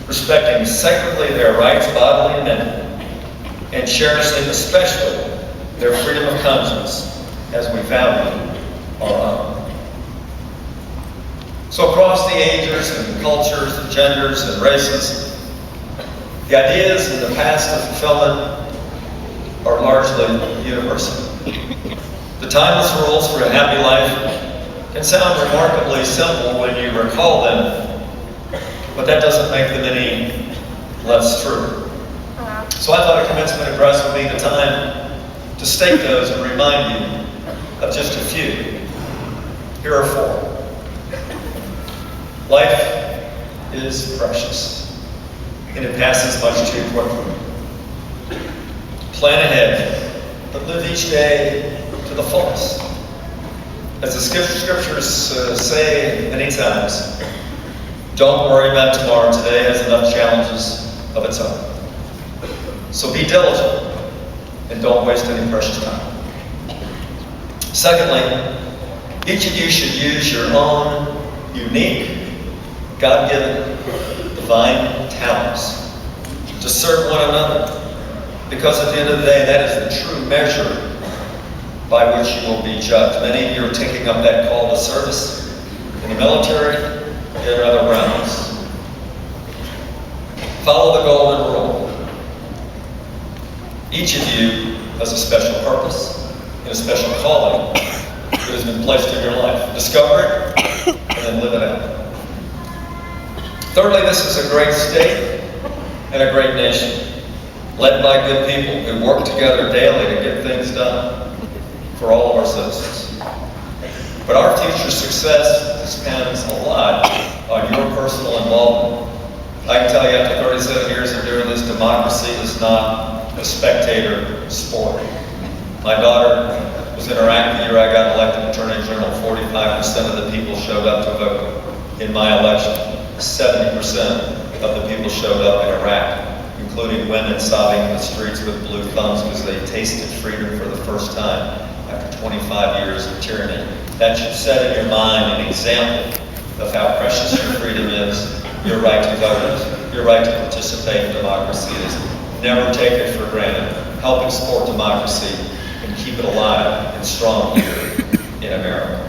respecting sacredly their rights, bodily and mental, and cherishing especially their freedom of conscience as we value our own. So across the ages and cultures and genders and races, the ideas and the paths to fulfillment are largely universal. The timeless rules for a happy life can sound remarkably simple when you recall them, but that doesn't make them any less true. So I thought a commencement address would be the time to state those and remind you of just a few. Here are 4. Life is precious, and it passes much too quickly. Plan ahead, but live each day to the fullest. As the scriptures say many times, don't worry about tomorrow. Today has enough challenges of its own. So be diligent and don't waste any precious time. Secondly, each of you should use your own unique, God-given, divine talents to serve one another, because at the end of the day, that is the true measure by which you will be judged. Many of you are taking up that call to service in the military and other realms. Follow the golden rule. Each of you has a special purpose and a special calling that has been placed in your life. Discover it and then live it out. Thirdly, this is a great state and a great nation, led by good people who work together daily to get things done for all of our citizens. But our future success depends a lot on your personal involvement. I can tell you, after 37 years of doing this, democracy is not a spectator sport. My daughter was in Iraq the year I got elected Attorney General. 45% of the people showed up to vote in my election. 70% of the people showed up in Iraq, including women sobbing in the streets with blue thumbs because they tasted freedom for the first time after 25 years of tyranny. That should set in your mind an example of how precious your freedom is, your right to vote, your right to participate in democracy is. Never take it for granted. Help support democracy and keep it alive and strong here in America.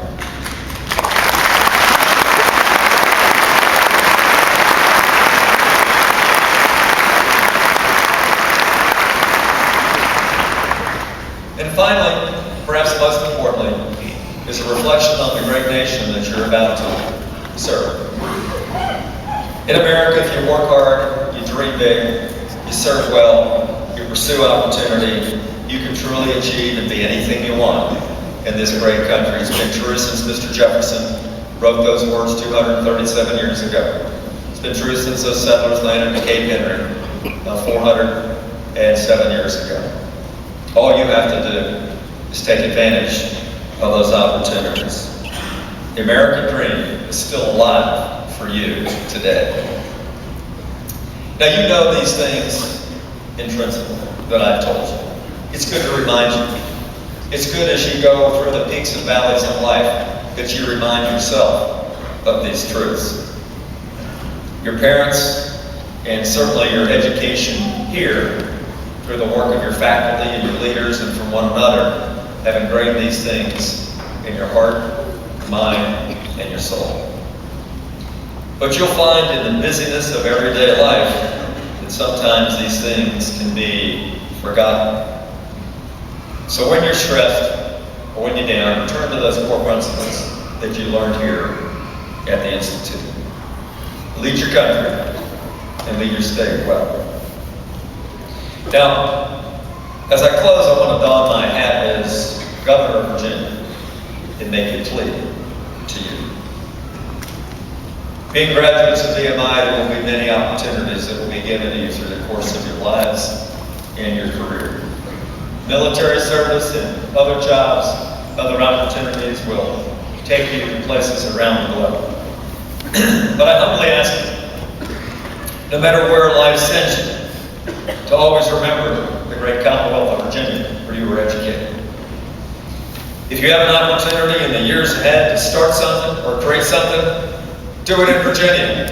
And finally, perhaps most importantly, is a reflection on the great nation that you're about to serve. In America, if you work hard, you dream big, you serve well, you pursue opportunity, you can truly achieve and be anything you want in this great country. It's been true since Mr. Jefferson wrote those words 237 years ago. It's been true since those settlers landed at Cape Henry 407 years ago. All you have to do is take advantage of those opportunities. The American dream is still alive for you today. Now you know these things intrinsically that I've told you. It's good to remind you. It's good as you go through the peaks and valleys of life that you remind yourself of these truths. Your parents, and certainly your education here, through the work of your faculty and your leaders and from one another, have engraved these things in your heart, mind, and your soul. But you'll find in the busyness of everyday life that sometimes these things can be forgotten. So when you're stressed or when you're down, turn to those core principles that you learned here at the Institute. Lead your country and lead your state well. Now, as I close, I want to don my hat as Governor of Virginia and make it plea to you. Being graduates of VMI, there will be many opportunities that will be given to you through the course of your lives and your career. Military service and other jobs, other opportunities will take you to places around the globe. But I humbly ask you, no matter where life sends you, to always remember the great Commonwealth of Virginia where you were educated. If you have an opportunity in the years ahead to start something or create something, do it in Virginia.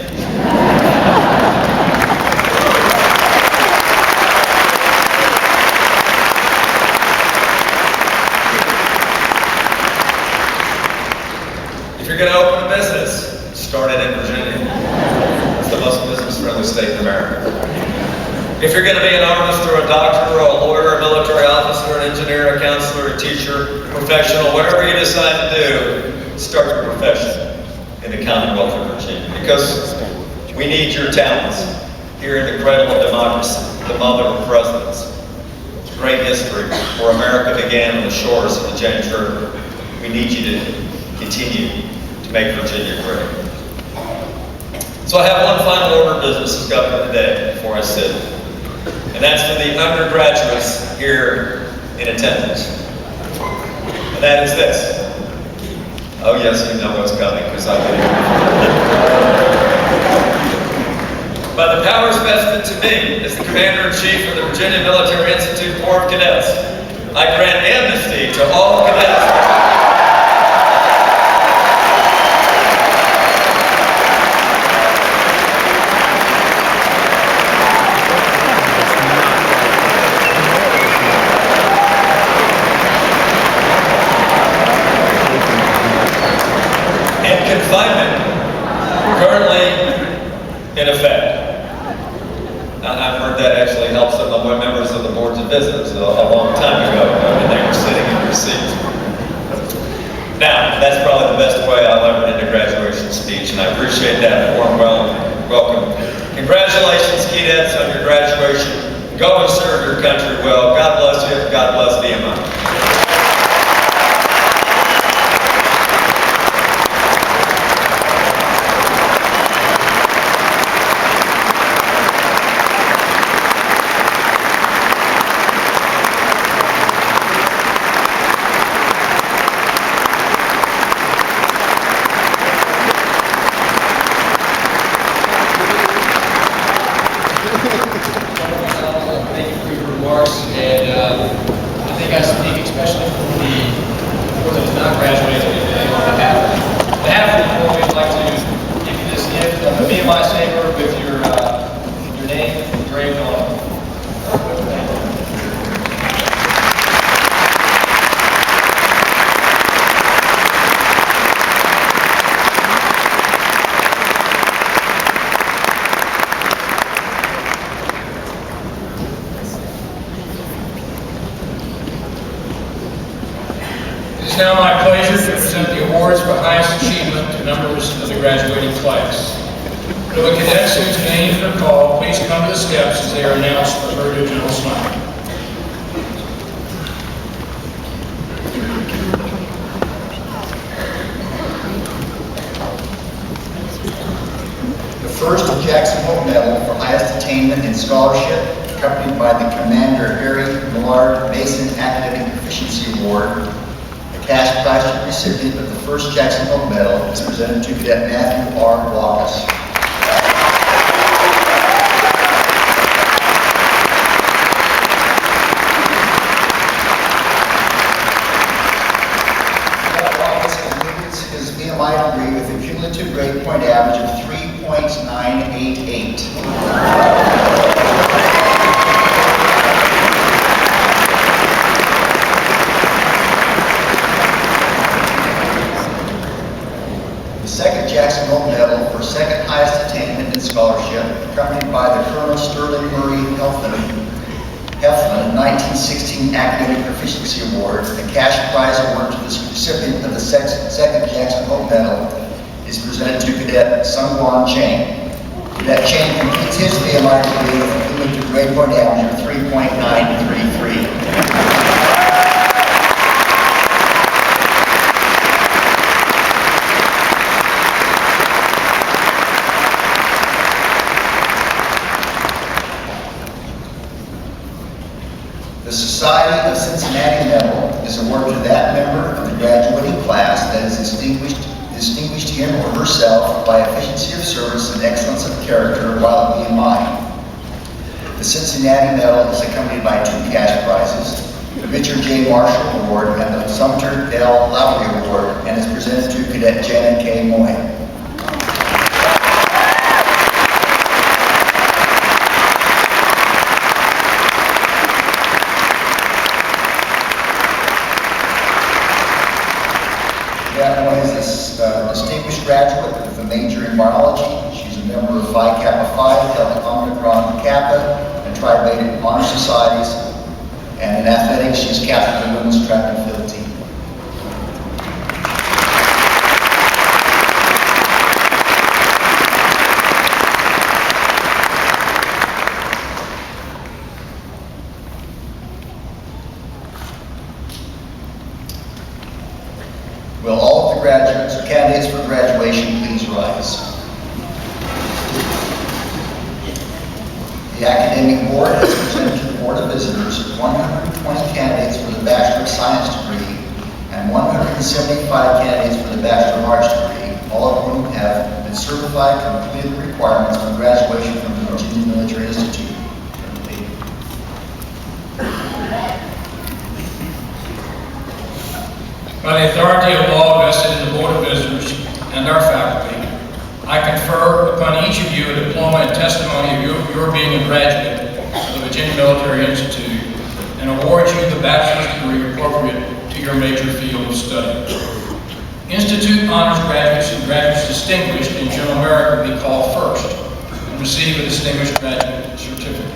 If you're going to open a business, start it in Virginia. It's the most business-friendly state in America. If you're going to be an artist or a doctor or a lawyer, a military officer, an engineer, a counselor, a teacher, professional, whatever you decide to do, start your profession in the Commonwealth of Virginia. Because we need your talents here in the cradle of democracy, the mother of presidents. Great history where America began on the shores of the James River. We need you to continue to make Virginia great. So I have one final order of business as governor today before I sit, and that's for the undergraduates here in attendance. And that is this. Oh yes, you know what's coming because I've been here. By the powers vested to me as the Commander-in-Chief of the Virginia Military Institute Board of Cadets, I grant amnesty to all cadets. Confinement currently in effect. Now, I've heard that actually helped some of my members of the boards of visitors a long time ago when they were sitting in their seats. Now, that's probably the best way I'll ever end a graduation speech, and I appreciate that warm welcome. Congratulations, cadets, on your graduation. Go and serve your country well. God bless you. God bless VMI. Thank you for your remarks, and I think I speak especially for the board that has not graduated today on behalf of the board. We'd like to give you this gift of a VMI saber with your name engraved on it. It is now my pleasure to present the awards for highest achievement to members of the graduating class. Will the cadets whose names are called please come to the steps as they are announced for her digital smile. The first Jackson Hope Medal for highest attainment in scholarship, accompanied by the Commander Harry Millard Mason Academic Proficiency Award. The cash prize recipient of the first Jacksonville Medal is presented to Cadet Matthew R. Walkus. His VMI degree with a cumulative grade point average of 3.988. The second Jacksonville Medal for second highest attainment in scholarship, accompanied by the Colonel Sterling Murray Heflin 1916 Academic Proficiency Award. The cash prize award to the recipient of the second Jacksonville Medal is presented to Cadet Sungwon Chang. Cadet Chang completes his VMI degree with a cumulative grade point average of 3.933. The Society of Cincinnati Medal is awarded to that member of the graduating class that has distinguished him or herself by efficiency of service and excellence of character while at VMI. The Cincinnati Medal is accompanied by 2 cash prizes, the Richard J. Marshall Award and the Sumter L. Lowry Award, and is presented to Cadet Janet K. Moy. That one is a distinguished graduate with a major in biology. She's a member of Phi Kappa Phi, Delta Omicron Kappa, and Tri Beta Honor Societies. And in athletics, she's captain of the women's track and field team. Will all of the graduates or candidates for graduation please rise? The academic board has presented to the Board of Visitors 120 candidates for the Bachelor of Science degree and 175 candidates for the Bachelor of Arts degree, all of whom have been certified to complete the requirements for graduation from the Virginia Military Institute. By the authority of law vested in the Board of Visitors and our faculty, I confer upon each of you a diploma and testimony of your being a graduate of the Virginia Military Institute and award you the bachelor's degree appropriate to your major field of study. Institute honors graduates and graduates distinguished in General Merit will be called first and receive a distinguished graduate certificate.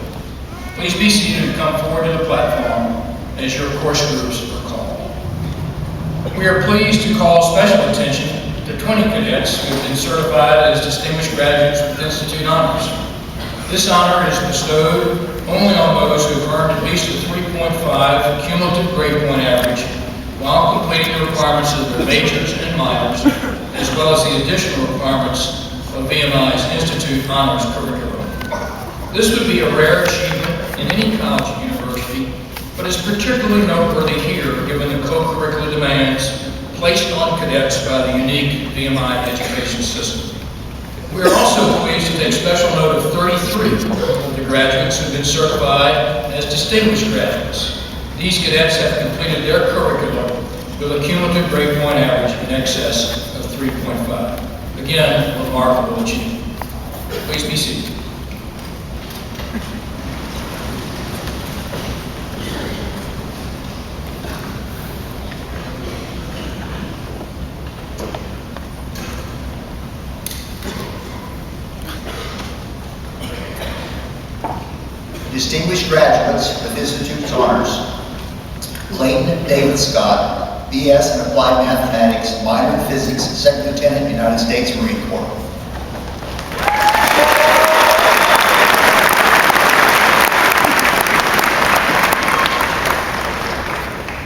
Please be seated and come forward to the platform as your course groups are called. We are pleased to call special attention to 20 cadets who have been certified as distinguished graduates with Institute honors. This honor is bestowed only on those who have earned at least a 3.5 cumulative grade point average while completing the requirements of their majors and minors, as well as the additional requirements of VMI's Institute honors curriculum. This would be a rare achievement in any college or university, but is particularly noteworthy here given the co-curricular demands placed on cadets by the unique VMI education system. We are also pleased to take special note of 33 of the graduates who have been certified as distinguished graduates. These cadets have completed their curriculum with a cumulative grade point average in excess of 3.5. Again, a remarkable achievement. Please be seated. Distinguished graduates with Institute's honors: Clayton David Scott, B.S. in Applied Mathematics, minor in Physics, Second Lieutenant, United States Marine Corps.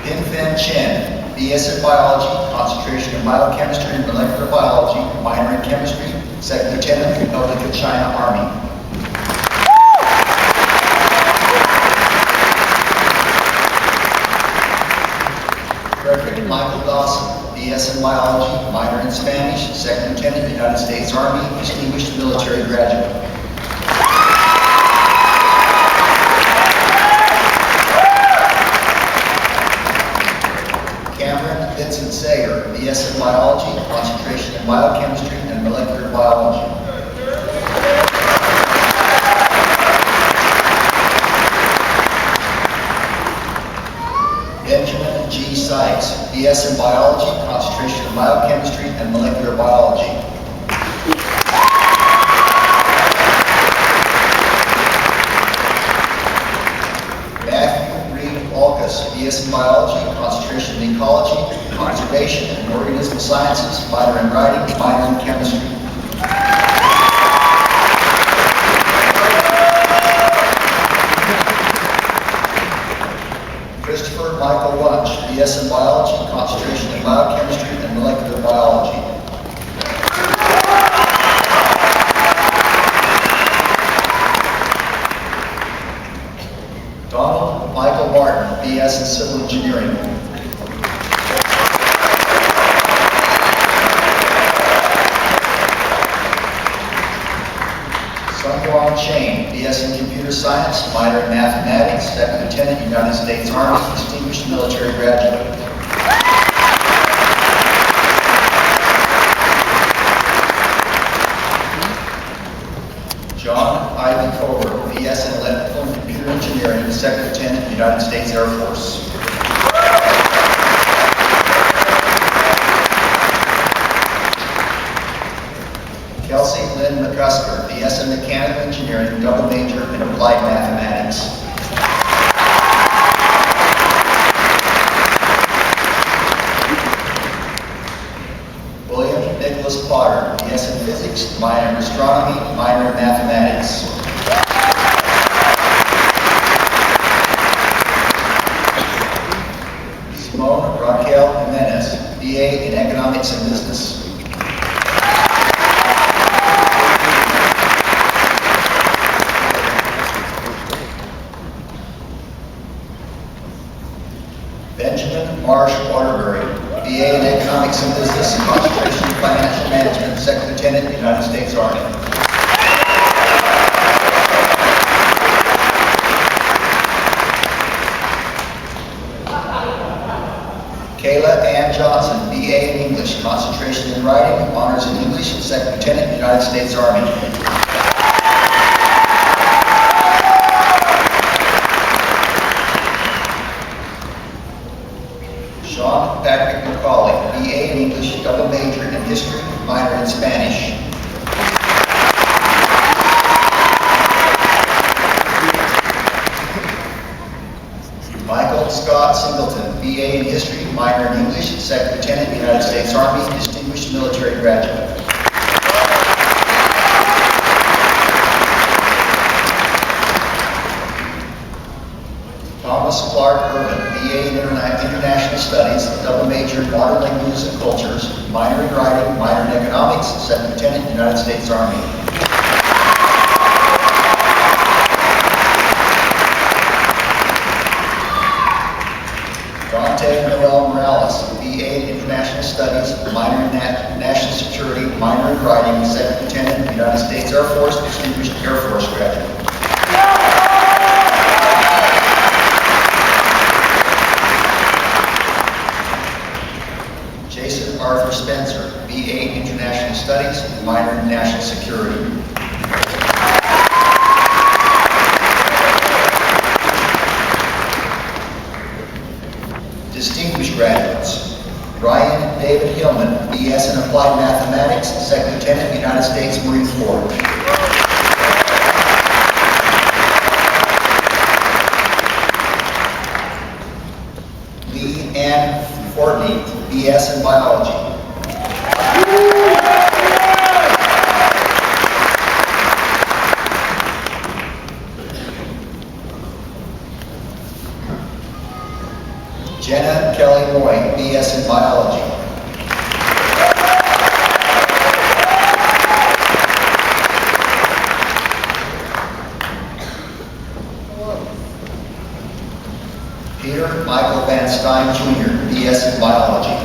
Bin-Fen Chen, B.S. in Biology, concentration in Biochemistry and Molecular Biology, minor in Chemistry, Second Lieutenant, Republic of China Army. BS in Biology, minor in Spanish, Second Lieutenant, United States Army, distinguished military graduate. Cameron Vincent Sager, BS in Biology, concentration in biochemistry and molecular biology. Benjamin G. Sykes, BS in Biology, concentration in biochemistry and molecular biology. Matthew Reed Alkus, BS in Biology, concentration in ecology, conservation and organism sciences, minor in writing, minor in chemistry. Christopher Michael Wunsch, BS in Biology, concentration in biochemistry and molecular biology. Donald Michael Martin, BS in civil engineering. Sungwon Shane, BS in computer science, minor in mathematics, Second Lieutenant, United States Army, distinguished military graduate. John Ivan Cover, BS in electrical and computer engineering, Second Lieutenant, United States Air Force. Kelsey Lynn McCusker, BS in mechanical engineering, double major in applied mathematics. William Nicholas Potter, BS in physics, minor in astronomy, minor in mathematics. Simone Raquel Jimenez, BA in economics and business. Benjamin Marsh Waterbury, BA in Economics and Business, concentration in Financial Management, Second Lieutenant, United States Army. Kayla Ann Johnson, BA in English, concentration in Writing, honors in English, Second Lieutenant, United States Army. Sean Patrick McCauley, BA in English, double major in history, minor in Spanish. Michael Scott Singleton, BA in history, minor in English, Second Lieutenant, United States Army, distinguished military graduate. Thomas Clark Irvin, BA in International Studies, double major in modern languages and cultures, minor in writing, minor in economics, Second Lieutenant, United States Army. Dante Noel Morales, BA in International Studies, minor in National Security, minor in writing, Second Lieutenant, United States Air Force, distinguished Air Force graduate. Jason Arthur Spencer, BA in International Studies, minor in National Security. Distinguished graduates. Ryan David Hillman, BS in Applied Mathematics, Second Lieutenant, United States Marine Corps. Lee Ann Fortney, BS in Biology. Jenna Kelly Moy, BS in Biology. Peter Michael Van Stein Jr., BS in Biology.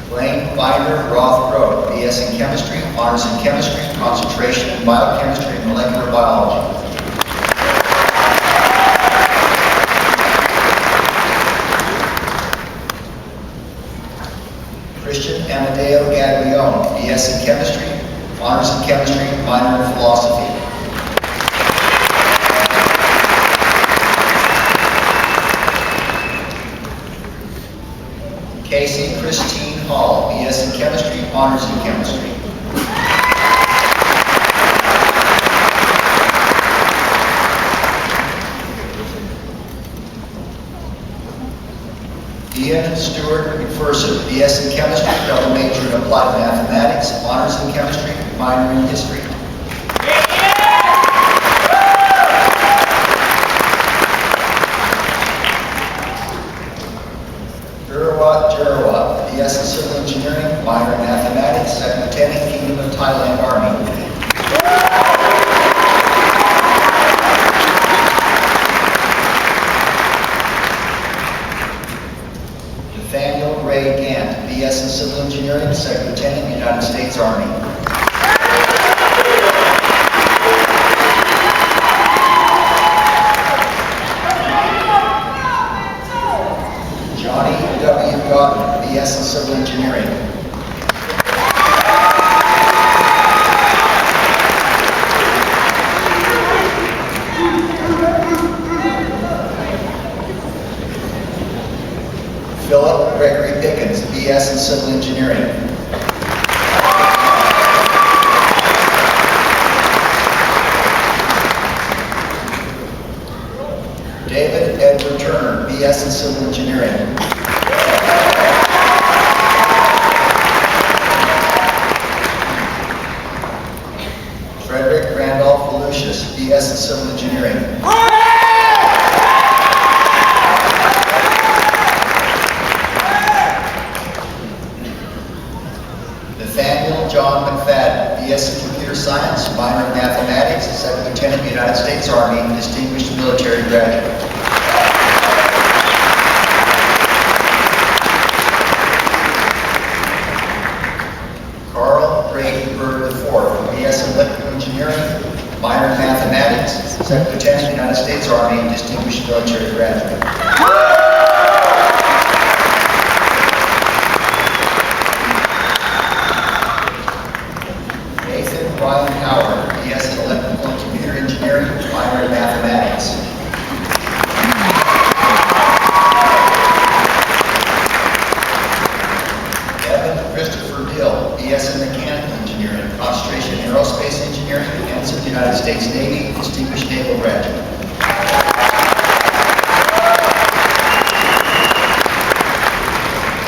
Blaine Binder Rothrow, BS in Chemistry, Honors in Chemistry, Concentration in Biochemistry and Molecular Biology. Christian Amadeo Gaglione, BS in Chemistry, Honors in Chemistry, minor in Philosophy. Casey Christine Hall, BS in Chemistry, Honors in Chemistry. Ian Stewart McPherson, BS in Chemistry, double major in Applied Mathematics, Honors in Chemistry, minor in History. Jarawat, BS in Civil Engineering, minor in Mathematics, second lieutenant, Kingdom of Thailand Army. Nathaniel Ray Gant, BS in Civil Engineering, second lieutenant, United States Army. Johnny W. Gottman, BS in Civil Engineering. Philip Gregory Pickens, BS in Civil Engineering. David Edward Turner, BS in Civil Engineering. Frederick Randolph Volusius, BS in Civil Engineering. Nathaniel John McFadden, BS in Computer Science, minor in Mathematics, second lieutenant, United States Army, distinguished military graduate. Carl Drayton Bird IV, BS in Electrical Engineering, minor in Mathematics, second lieutenant, United States Army, distinguished military graduate. Ryan Howard, BS in Electrical and Computer Engineering, minor in Mathematics. Evan Christopher Dill, BS in Mechanical Engineering, concentration in Aerospace Engineering, ensign United States Navy, distinguished naval graduate.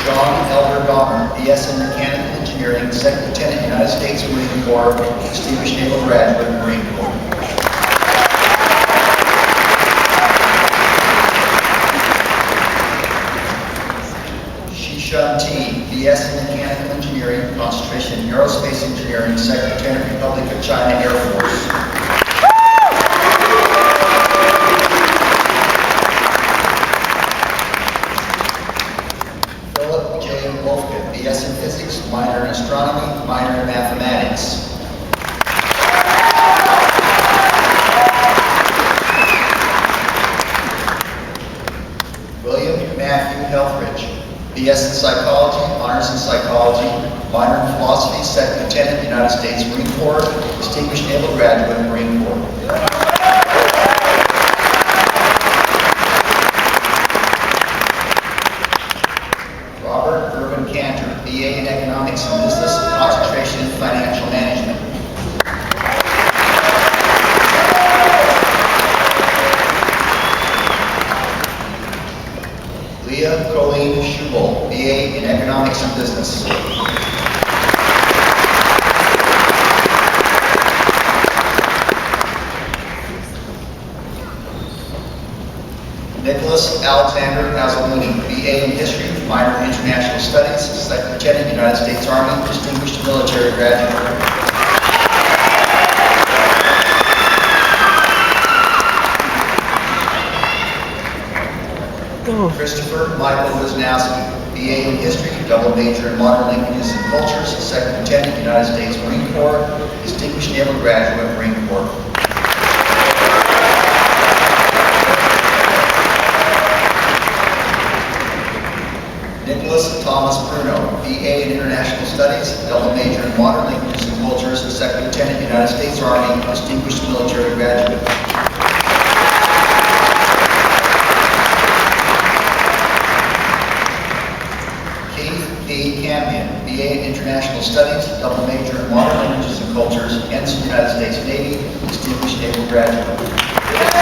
John Elder Donner, BS in Mechanical Engineering, second lieutenant, United States Marine Corps, distinguished naval graduate, Marine Corps. Shishan T, BS in Mechanical Engineering, concentration in Aerospace Engineering, second lieutenant, Republic of China Air Force. BS in Physics, minor in Astronomy, minor in Mathematics. William Matthew Helfrich, BS in Psychology, honors in Psychology, minor in Philosophy, second lieutenant, United States Marine Corps, distinguished naval graduate, Marine Corps. BA in Economics and Business, concentration in Financial Management. Leah Colleen Schubel, BA in Economics and Business. Nicholas Alexander Azzolini, BA in History, minor in International Studies, second lieutenant, United States Army, distinguished military graduate. Christopher Michael Wisnowski, BA in History, double major in Modern Languages and Cultures, Second Lieutenant, United States Marine Corps, Distinguished Naval Graduate, Marine Corps. Nicholas Thomas Bruno, BA in International Studies, double major in Modern Languages and Cultures, Second Lieutenant, United States Army, Distinguished Military Graduate. Campion, BA in International Studies, double major in Modern Languages and Cultures, Ensign, United States Navy, Distinguished Naval Graduate.